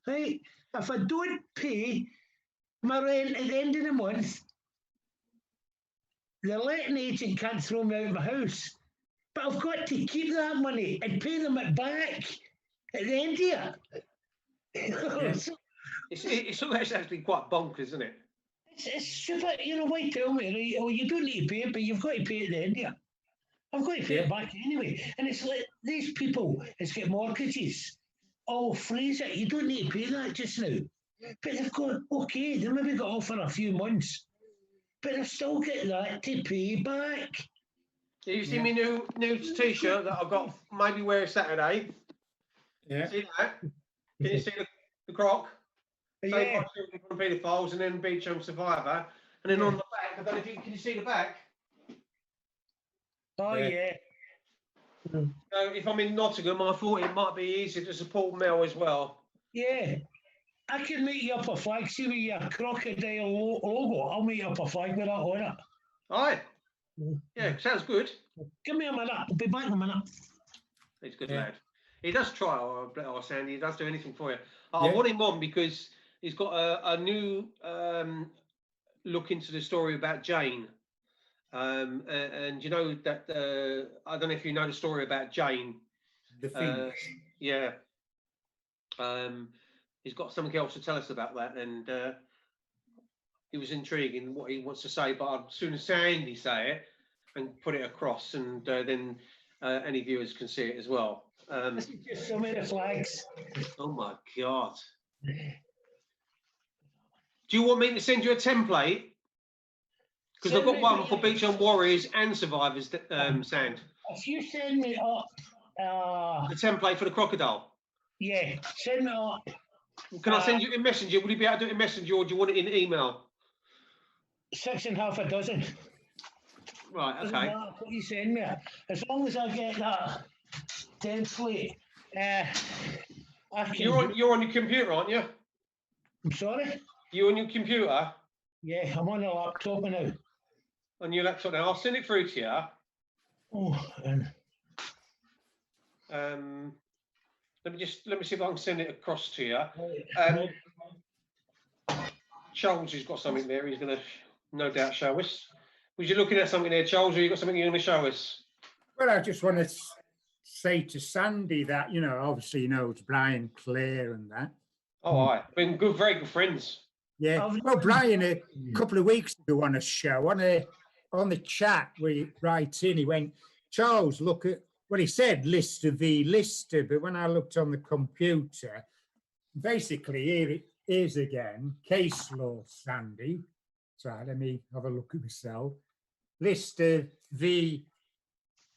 right, if I don't pay my rent at the end of the month, the letting agent can't throw me out of my house. But I've got to keep that money and pay them it back at the end of it. It's actually quite bonkers, isn't it? It's stupid. Why tell me, right? Oh, you don't need to pay it, but you've got to pay it at the end of it. I've got to pay it back anyway. And it's like these people has got mortgages. Oh, freeze it. You don't need to pay that just now. But they've got, okay, they maybe got off for a few months, but they've still got that to pay back. You see my new t-shirt that I've got maybe wear Saturday? Yeah. See that? Can you see the croc? Yeah. From Pedophiles and then Beechholme Survivor. And then on the back, I don't know if can you see the back? Oh, yeah. So if I'm in Nottingham, I thought it might be easier to support Mel as well. Yeah. I can make you up a flag. See with your crocodile logo, I'll make you up a flag with that on it. Aye. Yeah, sounds good. Give me a minute. I'll be back in a minute. He's a good lad. He does try, Sandy. He does do anything for you. I want him on because he's got a new look into the story about Jane. And you know that I don't know if you know the story about Jane. The Finch. Yeah. He's got something else to tell us about that, and it was intriguing what he wants to say. But as soon as Sandy say it and put it across, and then any viewers can see it as well. This is just so many flags. Oh my God! Do you want me to send you a template? Because I've got one for Beechholme Warriors and Survivors, Sand. If you send me up... the template for the crocodile? Yeah, send me up. Can I send you in Messenger? Would you be able to do it in Messenger, or do you want it in email? 6.5 dozen. Right, Doesn't okay. matter what you send me. As long as I get that template, I can... You're on your computer, aren't you? I'm sorry? You on your computer? Yeah, I'm on a laptop now. on your laptop now. I'll send it through to you. Oh, Let me see if I can send it across to you. right. Charles has got something there. He's going to no doubt show us. Was you looking at something there, Charles, or you got something you're going to show us? Well, I just want to say to Sandy that, you know, obviously he knows Brian, Claire and that. Oh, aye. Been good, very good friends. Yeah. Well, Brian, a couple of weeks ago on a show, on the chat where he writes in, he went, Charles, look at, well, he said Lister v. Lister, but when I looked on the computer, basically here it is again, case law, Sandy. So let me have a look at myself. Lister v.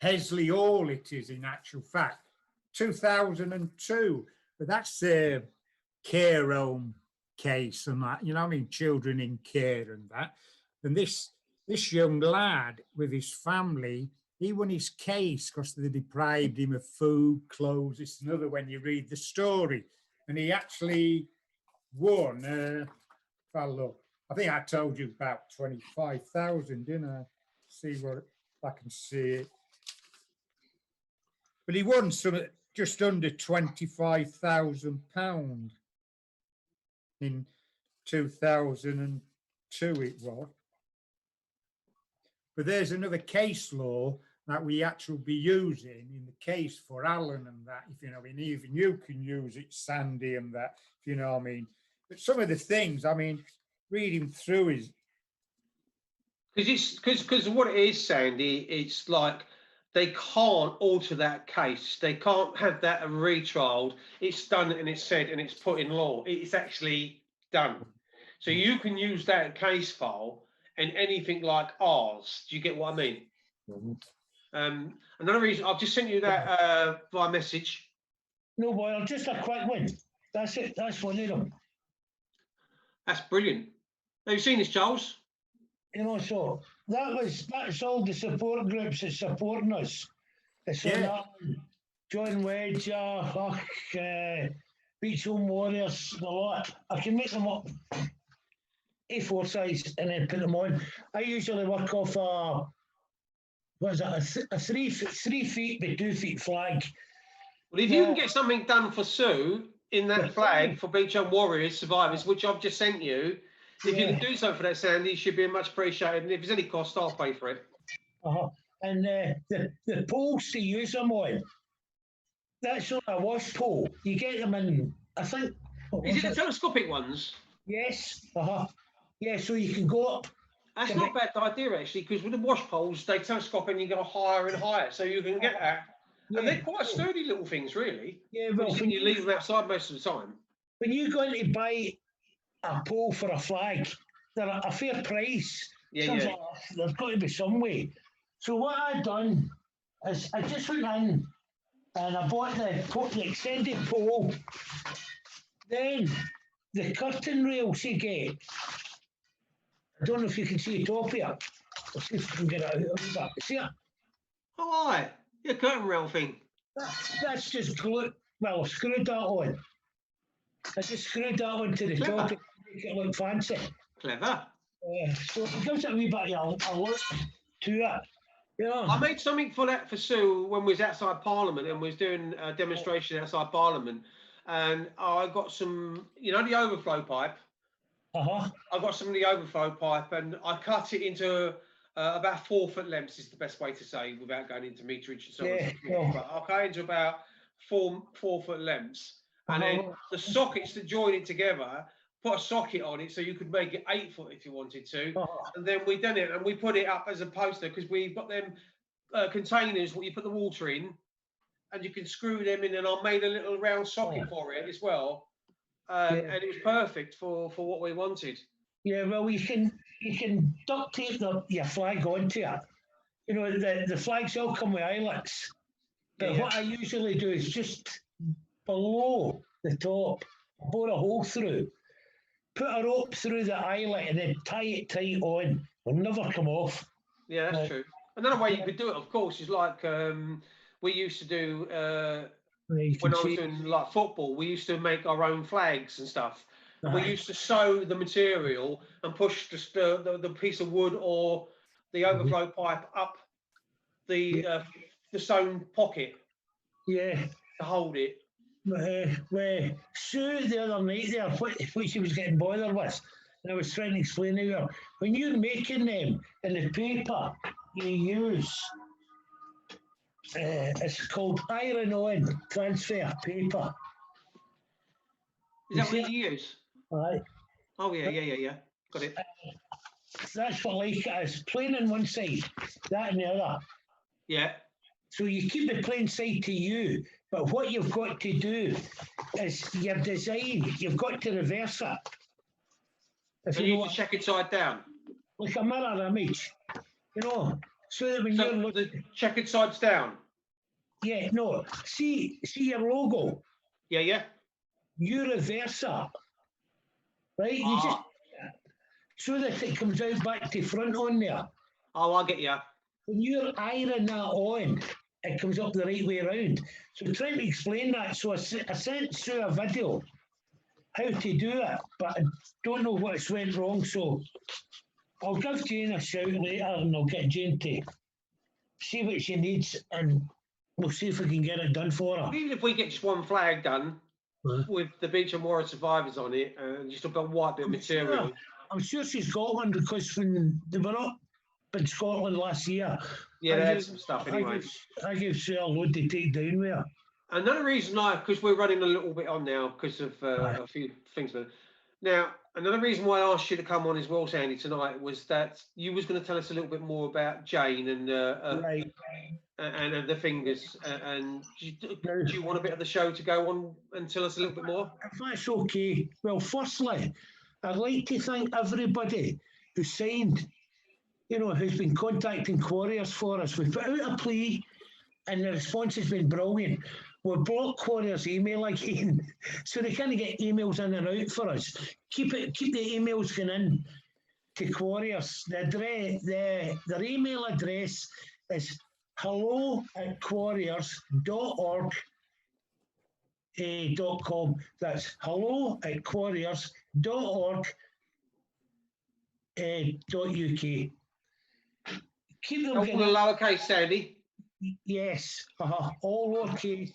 Hesley Hall, it is in actual fact, 2002. But that's a care home case and that, you know what I mean, children in care and that. And this young lad with his family, he won his case because they deprived him of food, clothes. It's another when you read the story. And he actually won, if I look, I think I told you about 25,000, didn't I? See what, if I can see it. But he won some just under £25,000 in 2002 it was. But there's another case law that we actually be using in the case for Alan and that, if you know, I mean, even you can use it, Sandy, and that, if you know what I mean. But some of the things, I mean, reading through is... Because what it is, Sandy, it's like they can't alter that case. They can't have that retrialed. It's done and it's said and it's put in law. It's actually done. So you can use that case file and anything like ours. Do you get what I mean? Another reason, I've just sent you that by message. No, boy, just a quick one. That's it. That's one of them. That's brilliant. Have you seen this, Charles? You know, so that's all the support groups that's supporting us. It's Yeah. John Wedge, Beechholme Warriors, a lot. I can make them up A4 size and then put them on. I usually work off a 3 feet by 2 feet flag. Well, if you can get something done for Sue in that flag for Beechholme Warriors survivors, which I've just sent you, if you can do so for that, Sandy, it should be much appreciated. And if there's any cost, I'll pay for it. And the poles to use them on, that's not a wash pole. You get them in, I think. Is it the telescopic ones? Yes. Yeah, so you can go up. That's not a bad idea, actually, because with the wash poles, they telescope and you go higher and higher. So you can get that. Yeah. And they're quite sturdy little things, really. Yeah, well, when you leave them outside most of the time. When you go in to buy a pole for a flag, they're a fair price. Yeah. Like there's got to be some way. So what I done is I just went in and I bought the extended pole. Then the curtain rails you get. I don't know if you can see the top here. I'll see if I can get it out of that. See it? Oh, aye. Your curtain rail thing. That's just glue. Well, I screwed that on. I just screwed that onto the top to make it look fancy. Clever. So it gives it a wee bit of a look to it. You know? I made something for that for Sue when we was outside Parliament and was doing a demonstration outside Parliament. And I got some, you know, the overflow pipe. I got some of the overflow pipe and I cut it into about 4 foot lengths is the best way to say without going into meterage and so on. But I cut into about 4 foot lengths. And then the sockets that join it together, put a socket on it so you could make it 8 foot if you wanted to. And then we done it and we put it up as a poster because we've got them containers where you put the water in and you can screw them in. And I made a little round socket for it as well. And it was perfect for what we wanted. Yeah, well, you can duct tape your flag onto it. You know, the flags all come with eyelets. But what I usually do is just below the top, bore a hole through, put a rope through the eyelet and then tie it tight on. It'll never come off. Yeah, that's true. Another way you could do it, of course, is like we used to do when I was doing like football. We used to make our own flags and stuff. And we used to sew the material and push the piece of wood or the overflow pipe up the stone pocket Yeah. to hold it. Well, Sue the other night there, what she was getting bothered with, and I was trying to explain to her, when you're making them in the paper, you use, it's called iron-on transfer paper. Is that what you use? Right. Oh, yeah. Got it. That's what like it is. Plain on one side, that and the other. Yeah. So you keep the plain side to you, but what you've got to do is your design, you've got to reverse it. If And you you know can what, check it side down. like a mirror image, you know, so that when you're So looking, the checkered side's down. yeah, no, see your logo, Yeah. you reverse it, right? You just so that it comes out back to front on there. Oh, I get you. When you're ironing that on, it comes up the right way around. So trying to explain that. So I sent Sue a video how to do it, but I don't know what's went wrong. So I'll give Jane a shout later and I'll get Jane to see what she needs and we'll see if we can get it done for her. Even if we get just one flag done with the Beechholme War survivors on it and just a white bit of material. I'm sure she's got one because when they were up in Scotland last year, Yeah, they had some stuff anyway. I gave Sue a load to take down with her. Another reason because we're running a little bit on now because of a few things. Now, another reason why I asked you to come on as well, Sandy, tonight was that you was going to tell us a little bit more about Jane and Right. and the fingers. And do you want a bit of the show to go on and tell us a little bit more? If that's okay. Well, firstly, I'd like to thank everybody who signed, you know, who's been contacting Quarriers for us. We put out a plea and the response has been brilliant. We've blocked Quarriers' email again, so they can't get emails in and out for us. Keep the emails going in to Quarriers. Their email address is hello@quarriers.org.com. That's hello@quarriers.org.uk. Keep them All getting lowercase, Sandy. Yes, all lowercase.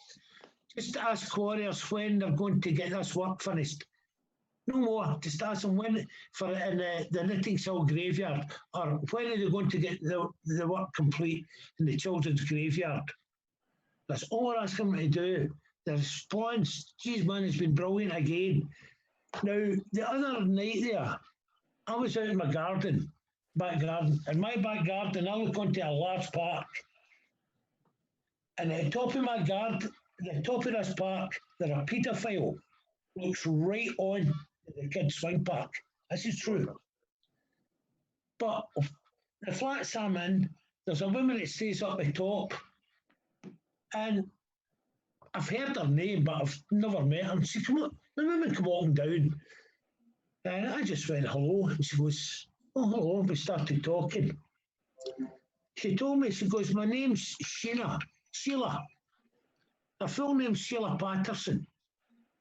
Just ask Quarriers when they're going to get this work finished. No more. Just ask them when for in the Knitting Hill graveyard, or when are they going to get the work complete in the children's graveyard. That's all we're asking them to do. The response, geez man, has been brilliant again. Now, the other night there, I was out in my garden, back garden. In my back garden, I look onto a large park. And at the top of my garden, the top of this park, there's a paedophile looks right on the kids' swing park. This is true. But the flats I'm in, there's a woman that stays up the top. And I've heard her name, but I've never met her. And she come up, the woman come walking down. And I just went, hello. And she goes, oh, hello. We started talking. She told me, she goes, my name's Sheila. Her full name's Sheila Patterson.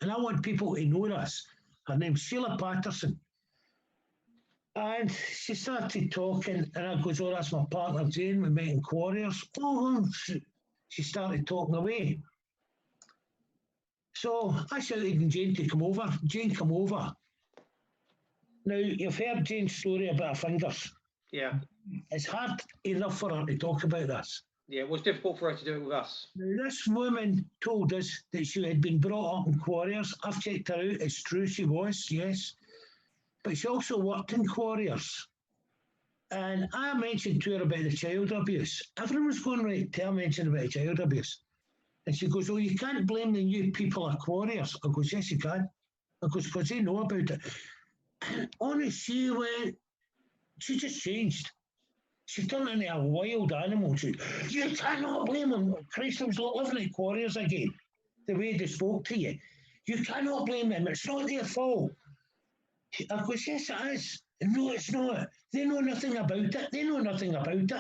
And I want people to know this. Her name's Sheila Patterson. And she started talking, and I goes, oh, that's my partner Jane, we met in Quarriers. Oh, she started talking away. So I shouted to Jane to come over. Jane come over. Now, you've heard Jane's story about her fingers. Yeah. It's hard enough for her to talk about this. Yeah, it was difficult for her to do it with us. Now, this woman told us that she had been brought up in Quarriers. I've checked her out. It's true she was, yes. But she also worked in Quarriers. And I mentioned to her about the child abuse. Everyone's going right to her mention about child abuse. And she goes, oh, you can't blame the new people at Quarriers. I goes, yes, you can. I goes, because they know about it. And honestly, she just changed. She turned into a wild animal. She, you cannot blame them. Christ, I was living at Quarriers again. The way they spoke to you. You cannot blame them. It's not their fault. I goes, yes, it is. No, it's not. They know nothing about it. They know nothing about it.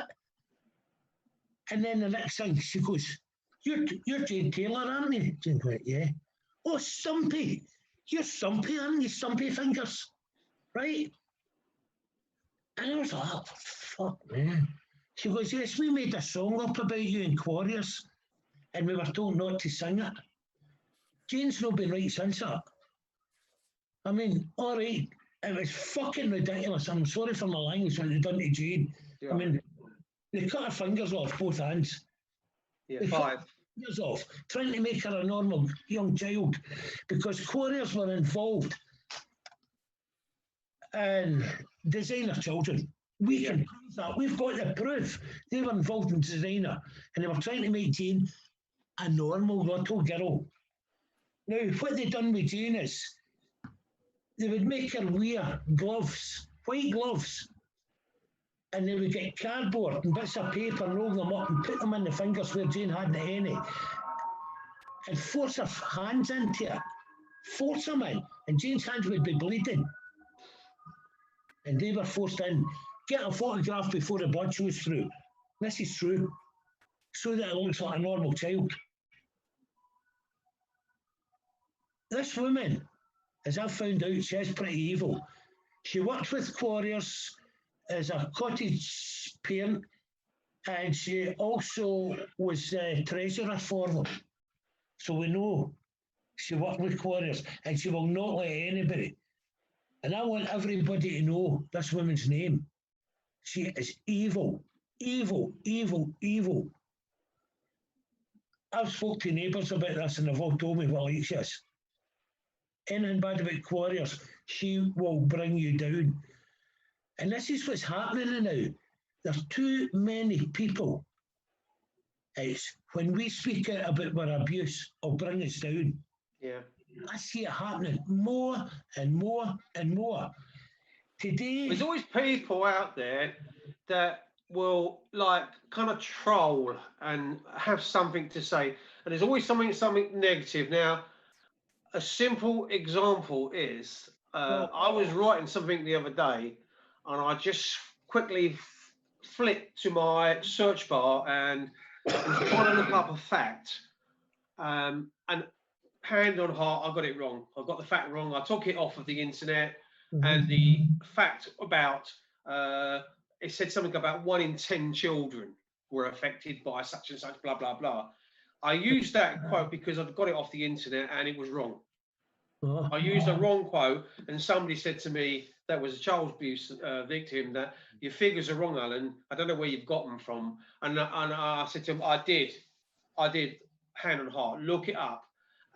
And then the next thing, she goes, you're Jane Taylor, aren't you? Jane went, yeah. Oh, Stumpy. You're Stumpy, aren't you? Stumpy fingers. Right? And I was like, oh, fuck, man. She goes, yes, we made a song up about you in Quarriers, and we were told not to sing it. Jane's not been right since that. I mean, all right, it was fucking ridiculous. I'm sorry for my language, what they done to Jane. Yeah. I mean, they cut her fingers off, both hands. Yeah, They cut 5. her fingers off, trying to make her a normal young child, because Quarriers were involved in designer children. We can prove that. We've got the proof. They were involved in designer, and they were trying to make Jane a normal little girl. Now, what they done with Jane is they would make her wear gloves, white gloves, and they would get cardboard and bits of paper, roll them up and put them in the fingers where Jane had the henny, and force her hands into it. Force them in, and Jane's hands would be bleeding. And they were forced in. Get a photograph before the blood shows through. This is true. So that it looks like a normal child. This woman, as I've found out, she is pretty evil. She worked with Quarriers as a cottage parent, and she also was treasurer for them. So we know she worked with Quarriers, and she will not let anybody. And I want everybody to know this woman's name. She is evil, evil, evil, evil. I've spoke to neighbours about this, and they've all told me what like she is. Anything bad about Quarriers, she will bring you down. And this is what's happening now. There's too many people. It's when we speak out about our abuse, it'll bring us down. Yeah. I see it happening more and more and more. Today, There's always people out there that will like kind of troll and have something to say, and there's always something negative. Now, a simple example is I was writing something the other day, and I just quickly flipped to my search bar and was trying to look up a fact, and hand on heart, I got it wrong. I got the fact wrong. I took it off of the internet, and the fact about it said something about 1 in 10 children were affected by such and such, blah blah blah. I used that quote because I've got it off the internet and it was wrong. I used a wrong quote, and somebody said to me that was a child abuse victim that your figures are wrong, Alan. I don't know where you've got them from. And I said to him, I did, hand on heart, look it up.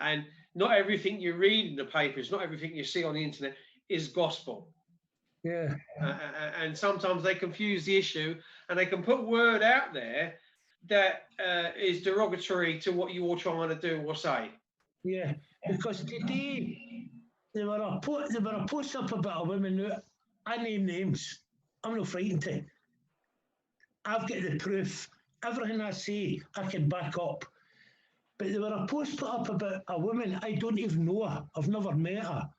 And not everything you read in the papers, not everything you see on the internet is gospel. yeah. And sometimes they confuse the issue, and they can put word out there that is derogatory to what you're trying to do or say. Yeah, because today there were a post up about a woman who I name names. I'm not frightened to. I've got the proof. Everything I say, I can back up. But there were a post put up about a woman, I don't even know her. I've never met her.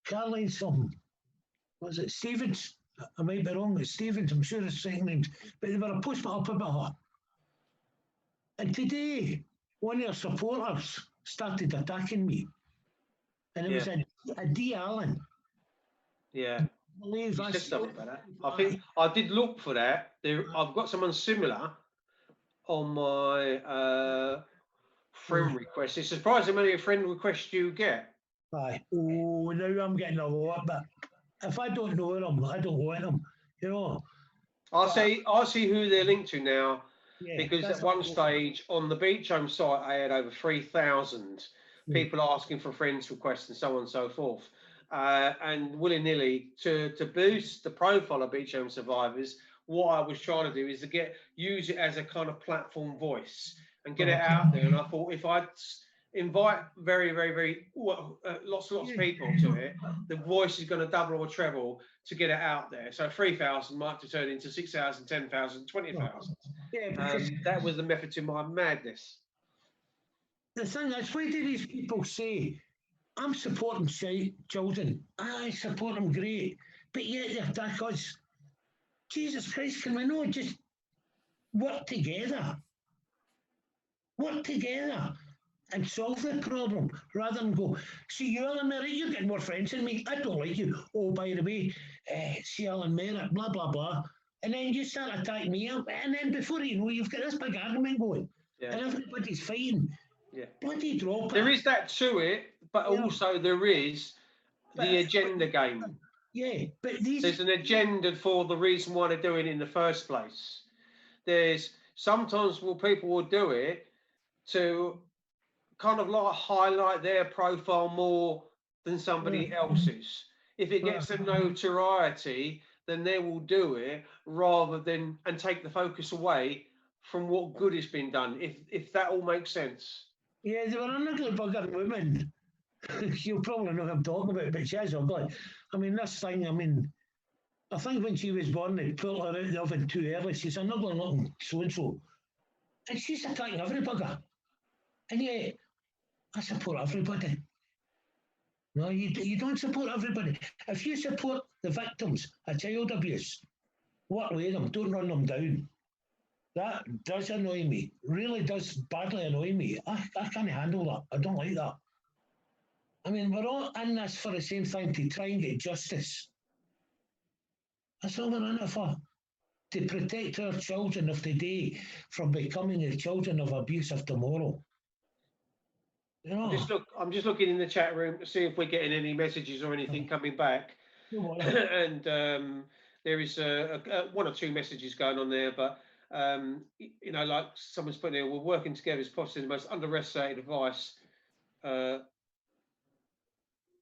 Caroline something? Was it Stevens? I might be wrong. It's Stevens. I'm sure it's second names. But there were a post put up about her. And today, one of her supporters started attacking me. And it was a D. Allen. Yeah. Believe You I said see something about that. I think I did look for that. I've got someone similar on my friend request. It's surprising how many friend requests you get. Aye. Oh, now I'm getting a lot, but if I don't know them, I don't want them. You know. I see who they're linked to now, Yeah, because that's at one what- stage on the Beechholme site I had over 3,000 people asking for friends requests and so on and so forth. And willy-nilly to boost the profile of Beechholme survivors, what I was trying to do is to use it as a kind of platform voice and get it out there. And I thought if I invite very, very, very lots of people to it, the voice is going to double or treble to get it out there. So 3,000 might turn into 6,000, 10,000, 20,000. Yeah, because That was the method to my madness. the thing is, why do these people say, I'm supporting children, I support them great, but yet they attack us? Jesus Christ, can we not just work together? Work together. and solve the problem rather than go, see, you, Alan Merritt, you're getting more friends than me. I don't like you. Oh, by the way, see, Alan Merritt, blah, blah, blah. And then you start attacking me. And then before you know, you've got this big argument going. Yeah. And everybody's fighting. Yeah. Bloody drop There it. is that to it, but Yeah. also there is the agenda game. Yeah, but these... There's an agenda for the reason why they're doing it in the first place. There's sometimes people will do it to kind of like highlight their profile more than somebody else's. If it gets a notoriety, then they will do it rather than and take the focus away from what good has been done. If that all makes sense. Yeah, they were an ugly bugger woman. You'll probably know who I'm talking about, but she is ugly. I mean, this thing, I think when she was born, they pulled her out of the oven too early. She's an ugly looking so-and-so. And she's attacking every bugger. And yet, I support everybody. No, you don't support everybody. If you support the victims of child abuse, work with them, don't run them down. That does annoy me, really does badly annoy me. I can't handle that. I don't like that. I mean, we're all in this for the same thing, to try and get justice. That's all we're in it for. To protect our children of today from becoming the children of abuse of tomorrow. You know? I'm just looking in the chat room to see if we're getting any messages or anything coming back. And there is one or two messages going on there, but you know, like someone's putting there, we're working together is possibly the most underestimated advice,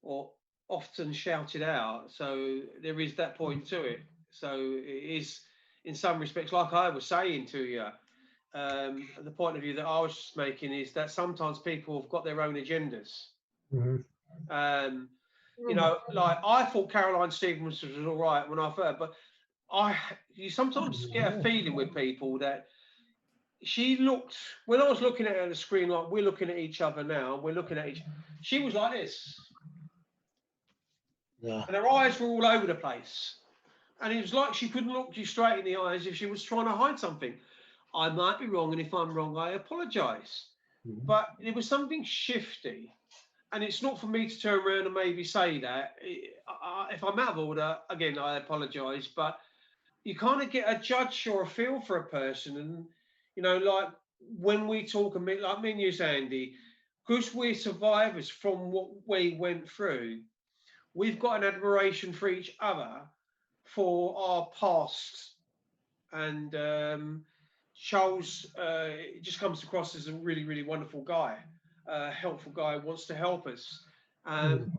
or often shouted out. So there is that point to it. So it is, in some respects, like I was saying to you, the point of view that I was just making is that sometimes people have got their own agendas. Mm-hmm. You know, like I thought Caroline Stevens was all right when I heard, but you sometimes get a feeling with people that she looked, when I was looking at her on the screen, like we're looking at each other now, we're looking at she was like this. Yeah. And her eyes were all over the place. And it was like she couldn't look you straight in the eyes if she was trying to hide something. I might be wrong, and if I'm wrong, I apologise. Mm-hmm. But there was something shifty. And it's not for me to turn around and maybe say that. If I'm out of order, again, I apologise. But you kind of get a judge or a feel for a person. And, you know, like when we talk, like me and you, Sandy, because we're survivors from what we went through, we've got an admiration for each other for our past. And Charles just comes across as a really, really wonderful guy. Helpful guy, wants to help us, and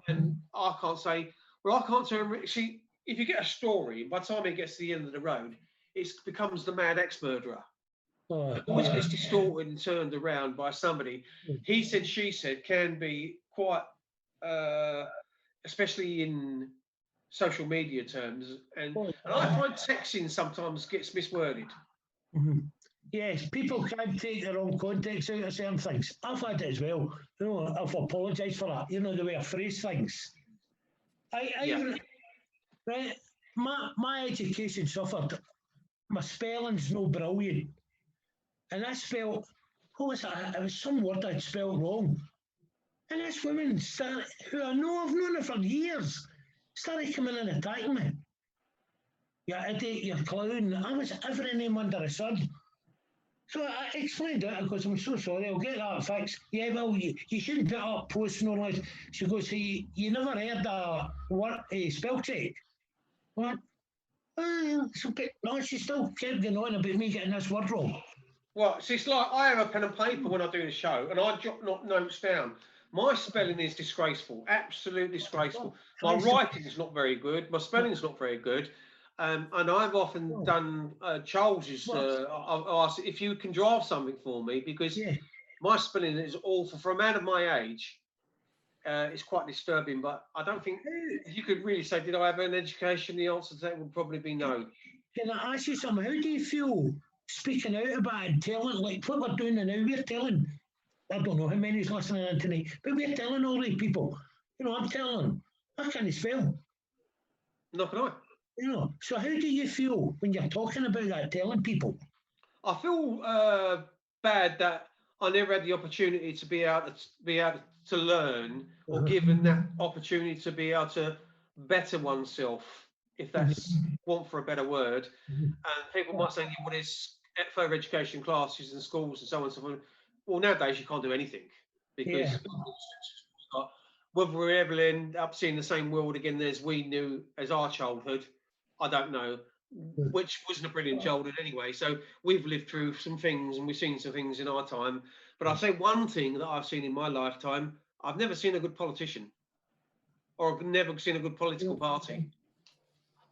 I can't say, well, I can't turn. See, if you get a story, by the time it gets to the end of the road, it becomes the mad ex-murderer. It always gets distorted and turned around by somebody. He said, she said, can be quite, especially in social media terms, and I find texting sometimes gets misworded. Mm-hmm. Yes, people can take their own context out of certain things. I've had it as well. You know, I've apologised for that. You know, the way I phrase things. Right, my education suffered. My spelling's no brilliant. And I spelled, what was that? It was some word I'd spelled wrong. And this woman started, who I've known her for years, started coming and attacking me. You idiot, you clown. I was every name under the sun. So I explained it because I'm so sorry, I'll get that fixed. Yeah, well, you shouldn't put up posts no less. She goes, you never heard a spell check? What? So, no, she still kept going on about me getting this word wrong. Well, it's like I have a pen and paper when I do the show, and I jot notes down. My spelling is disgraceful, absolutely disgraceful. My writing is not very good. My spelling is not very good. And I've often done Charles's. I've asked if you can draft something for me because my spelling is awful for a man of my age. It's quite disturbing, but I don't think if you could really say, did I have an education? The answer to that would probably be no. Can I ask you something? How do you feel speaking out about it, telling, like what we're doing now? We're telling, I don't know how many's listening in tonight, but we're telling all these people, you know, I'm telling them, I can't spell. Not can I. You know, so how do you feel when you're talking about that, telling people? I feel bad that I never had the opportunity to be able to learn, or given that opportunity to be able to better oneself, if that's want for a better word. And people might say, well, there's further education classes in schools and so on and so forth. Well, nowadays you can't do anything because whether we're ever end up seeing the same world again as we knew as our childhood, I don't know, which wasn't a brilliant childhood anyway. So we've lived through some things and we've seen some things in our time. But I'll say one thing that I've seen in my lifetime: I've never seen a good politician, or I've never seen a good political party.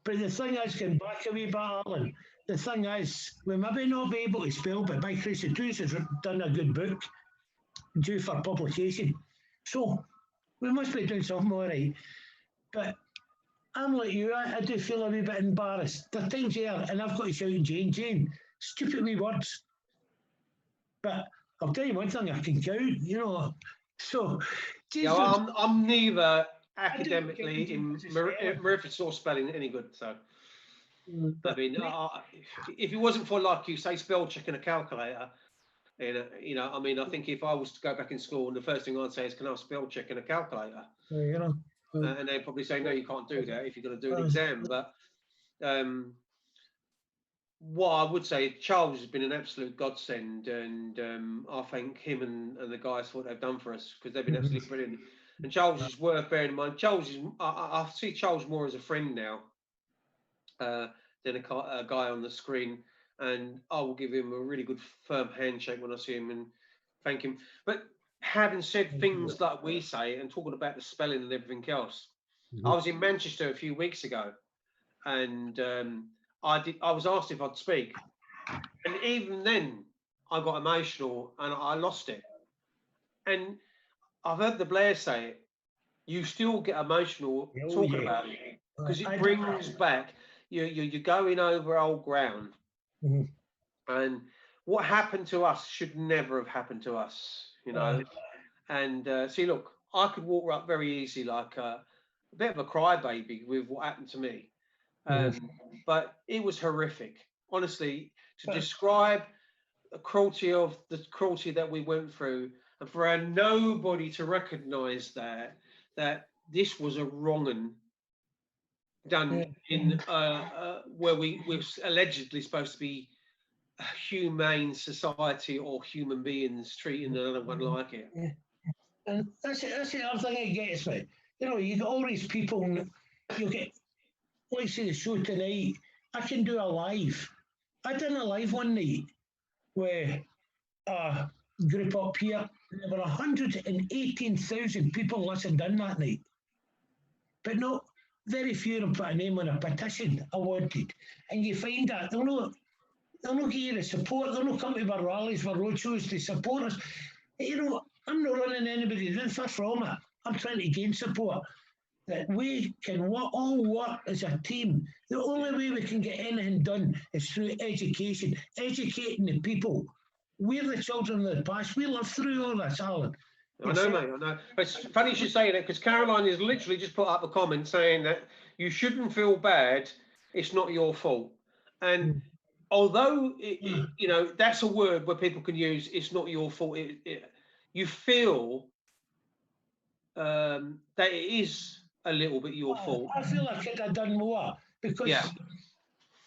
But the thing is, going back a wee bit, Alan, the thing is, we maybe not be able to spell, but Mike Tracy Tooth has done a good book due for publication. So we must be doing something all right. But I'm like you, I do feel a wee bit embarrassed. There are times here, and I've got to shout Jane, stupid wee words. But I'll tell you one thing, I can count, you know. So, yeah, well, I'm neither academically in Merritt or spelling any good. So, I mean, if it wasn't for, like you say, spell check and a calculator, you know, I mean, I think if I was to go back in school, and the first thing I'd say is, can I have spell check and a calculator? You know. And they'd probably say, no, you can't do that if you're going to do an exam. But what I would say, Charles has been an absolute godsend, and I thank him and the guys for what they've done for us, because they've been absolutely brilliant. And Charles is worth bearing in mind. Charles is, I see Charles more as a friend now than a guy on the screen, and I will give him a really good firm handshake when I see him and thank him. But having said things like we say, and talking about the spelling and everything else, I was in Manchester a few weeks ago, and I was asked if I'd speak, and even then I got emotional and I lost it. And I've heard the Blair say it, you still get emotional talking about it, because it brings back, you're going over old ground. And what happened to us should never have happened to us, you know. And see, look, I could walk up very easy like a bit of a crybaby with what happened to me. But it was horrific, honestly, to describe the cruelty that we went through, and for nobody to recognise that this was a wrong un done in where we were allegedly supposed to be a humane society, or human beings treating another one like it. And that's the other thing that gets me. You know, you get all these people, you get, like say the show tonight, I can do a live. I done a live one night where a group up here, there were 118,000 people listened in that night. But not very few of them put a name on a petition I wanted. And you find that they'll not give you the support, they'll not come to our rallies, our roadshows to support us. You know, I'm not running anybody down, far from it. I'm trying to gain support. That we can all work as a team. The only way we can get anything done is through education, educating the people. We're the children of the past. We lived through all this, Alan. I know, mate, I know. It's funny you should say that, because Caroline has literally just put up a comment saying that you shouldn't feel bad, it's not your fault. And although, you know, that's a word where people can use, it's not your fault, you feel that it is a little bit your fault. I feel I could have done more, because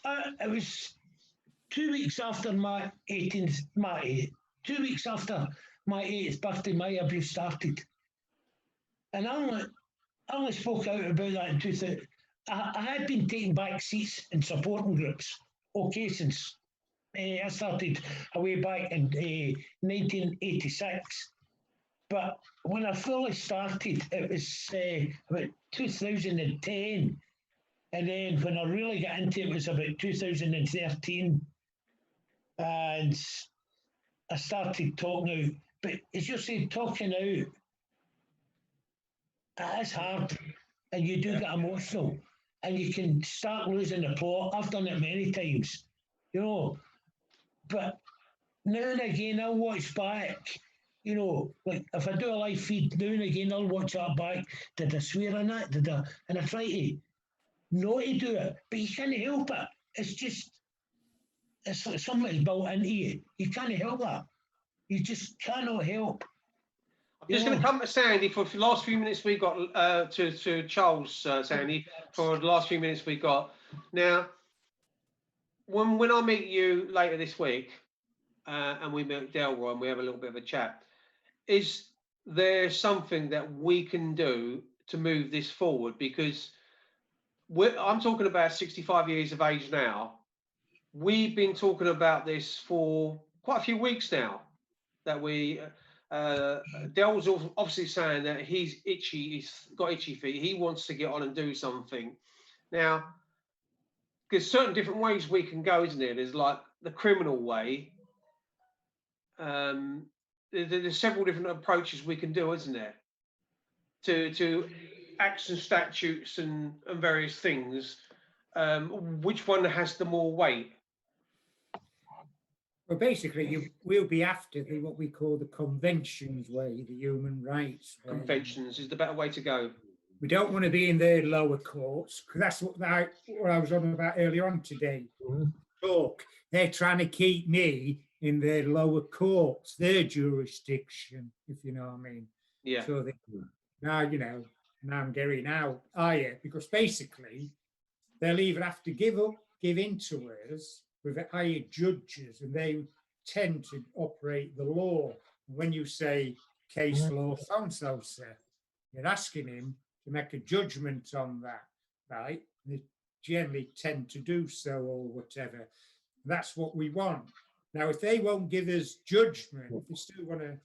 it was 2 weeks after my 2 weeks after my 80th birthday, my abuse started. And I only spoke out about that in 2000. I had been taking back seats in supporting groups, since I started way back in 1986. But when I fully started, it was about 2010. And then when I really got into it, was about 2013. And I started talking out. But as you say, talking out, it's hard. And you do get emotional. And you can start losing the plot. I've done it many times, you know. But now and again, I'll watch back. You know, like if I do a live feed, now and again, I'll watch that back. Did I swear in it? And I try to not to do it, but you can't help it. It's like something that's built into you. You can't help that. You just cannot help. I'm just going to come to Sandy for the last few minutes we got, to Charles, Sandy, for the last few minutes we got. Now, when I meet you later this week, and we meet Delroy and we have a little bit of a chat, is there something that we can do to move this forward? Because I'm talking about 65 years of age now. We've been talking about this for quite a few weeks now. That Del's obviously saying that he's itchy, he's got itchy feet. He wants to get on and do something. Now, there's certain different ways we can go, isn't there? There's like the criminal way. There's several different approaches we can do, isn't there? To acts and statutes and various things. Which one has the more weight? Well, basically, we'll be after what we call the conventions way, the human rights way. Conventions is the better way to go. We don't want to be in the lower courts, because that's what I was on about earlier on today. Talk. They're trying to keep me in their lower courts, their jurisdiction, if you know what I mean. Yeah. So now, now I'm getting out, because basically they'll either have to give in to us with higher judges, and they tend to operate the law. When you say case law, so-and-so, sir, you're asking him to make a judgment on that, right? They generally tend to do so or whatever. That's what we want. Now, if they won't give us judgment, if they still want to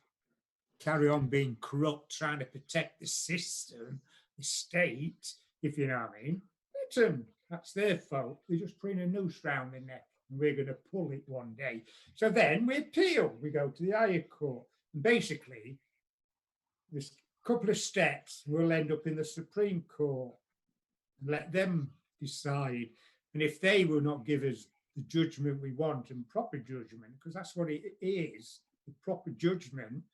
carry on being corrupt, trying to protect the system, the state, if you know what I mean, let them. That's their fault. They're just putting a noose round their neck, and we're going to pull it one day. So then we appeal. We go to the higher court. And basically, there's a couple of steps. We'll end up in the Supreme Court and let them decide. And if they will not give us the judgment we want, and proper judgment, because that's what it is, the proper judgment,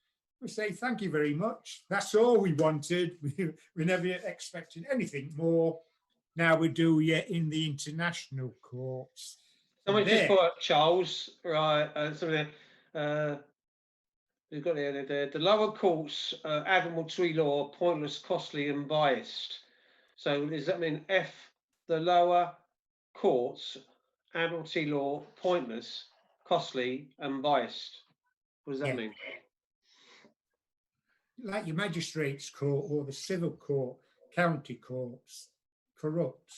we say, thank you very much. That's all we wanted. We never expected anything more. Now we do in the international courts. Someone just put Charles, right? We've got the lower courts, admiralty law, pointless, costly, and biased. So does that mean the lower courts, admiralty law, pointless, costly, and biased? What does that mean? Like your magistrates' court or the civil court, county courts, corrupt,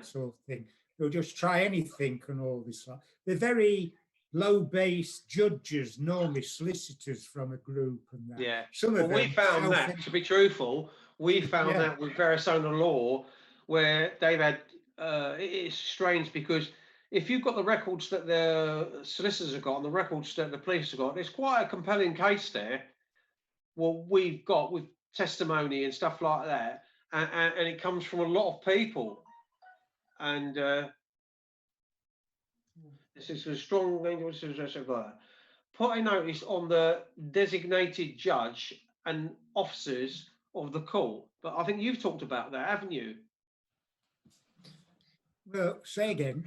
sort of thing. They'll just try anything and all this. They're very low-based judges, normally solicitors from a group and that. Yeah. Some of them, we found that, to be truthful, we found that with Verisona law, where they've had, it's strange because if you've got the records that the solicitors have got and the records that the police have got, there's quite a compelling case there. Well, we've got with testimony and stuff like that, and it comes from a lot of people. And this is a strong language. Put a notice on the designated judge and officers of the court. But I think you've talked about that, haven't you? Well, say again.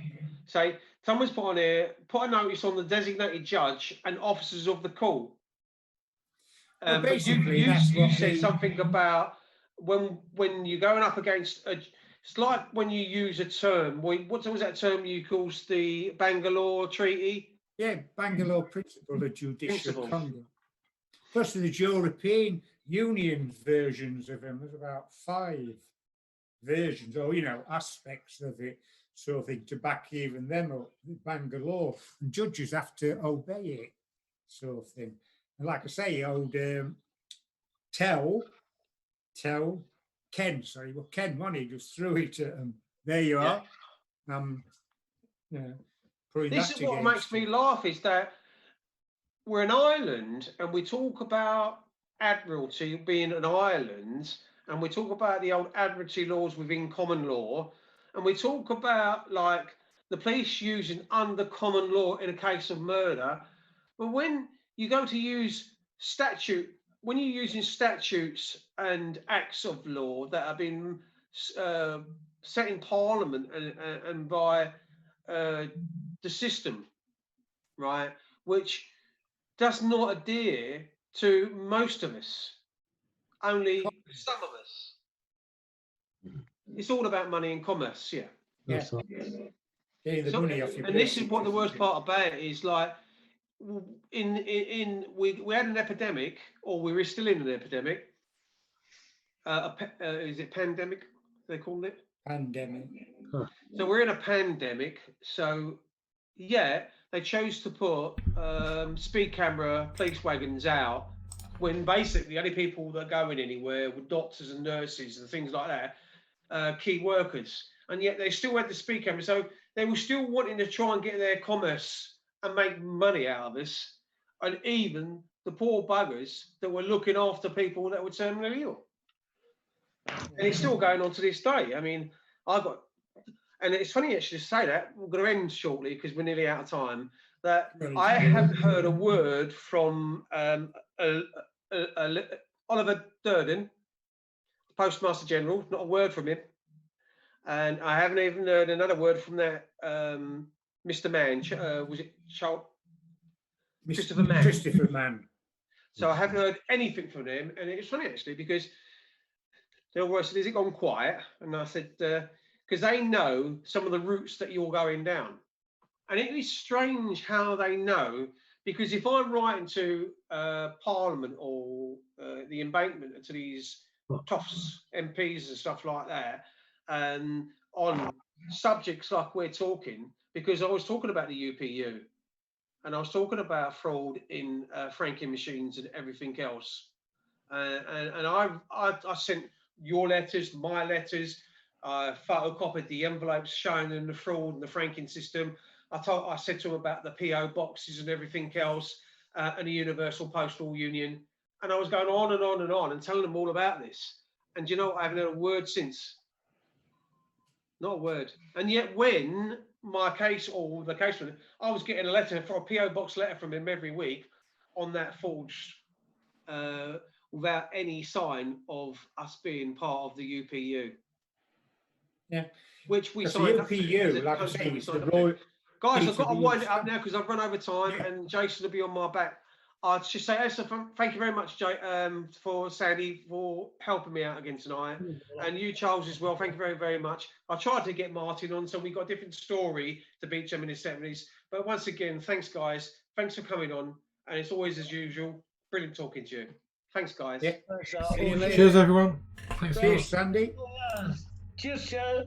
Say, someone's put on here, put a notice on the designated judge and officers of the court. Well, basically, you said something about when you're going up against it's like when you use a term. What was that term you called the Bangalore Treaty? Yeah, Bangalore Principle of Judicial Conduct. Plus, there's European Union versions of them. There's about 5 versions, or aspects of it, sort of thing, to back even them up. Bangalore, and judges have to obey it, sort of thing. And like I say, old Ken, Money just threw it at them. There you are. This is what makes me laugh, is that we're an island and we talk about admiralty being an island, and we talk about the old admiralty laws within common law, and we talk about like the police using under common law in a case of murder. But when you go to use when you're using statutes and acts of law that have been set in Parliament and by the system, right, which does not adhere to most of us, only some of us. It's all about money and commerce, yeah. Yeah. Getting the money off your And this is basic what the worst system. part about it is, like, we had an epidemic, or we were still in an epidemic. Is it pandemic? They called it Pandemic. So we're in a pandemic. So yeah, they chose to put speed camera police wagons out when basically the only people that are going anywhere were doctors and nurses and things like that, key workers, and yet they still had the speed camera. So they were still wanting to try and get their commerce and make money out of us, and even the poor buggers that were looking after people that were terminally ill. And it's still going on to this day. I mean, and it's funny actually to say that. We're going to end shortly because we're nearly out of time. That I haven't heard a word from Oliver Durden, the Postmaster General, not a word from him. And I haven't even heard another word from that Mr. Mann. Was it Christopher Mann? Christopher Mann. So I haven't heard anything from them. And it's funny actually because they always said, "Is it gone quiet?" And I said, because they know some of the routes that you're going down. And it is strange how they know, because if I'm writing to Parliament or the embankment to these Toffs MPs and stuff like that, on subjects like we're talking, because I was talking about the UPU and I was talking about fraud in franking machines and everything else. And I sent your letters, my letters, photocopied the envelopes showing them the fraud and the franking system. I said to them about the PO boxes and everything else, and the Universal Postal Union. And I was going on and on and on and telling them all about this. And you know, I haven't heard a word since. Not a word. And yet when my case, or the case, I was getting a letter, for a PO box letter from him every week on that forged, without any sign of us being part of the UPU. Yeah. Which we Because signed the UPU, up. like I say, it's the Royal. Guys, I've got to wind it up now because I've run over time, Yeah. and Jason will be on my back. I'd just say, thank you very much, for Sandy, for helping me out again tonight, and you, Charles, as well. Thank you very, very much. I tried to get Martin on, so we got a different story to Beechholme in the 70s. But once again, thanks, guys. Thanks for coming on, and it's always as usual. Brilliant talking to you. Thanks, guys. Yeah. See you later. Cheers, everyone. Thanks, Cheers, guys. Sandy. Cheers, Joe.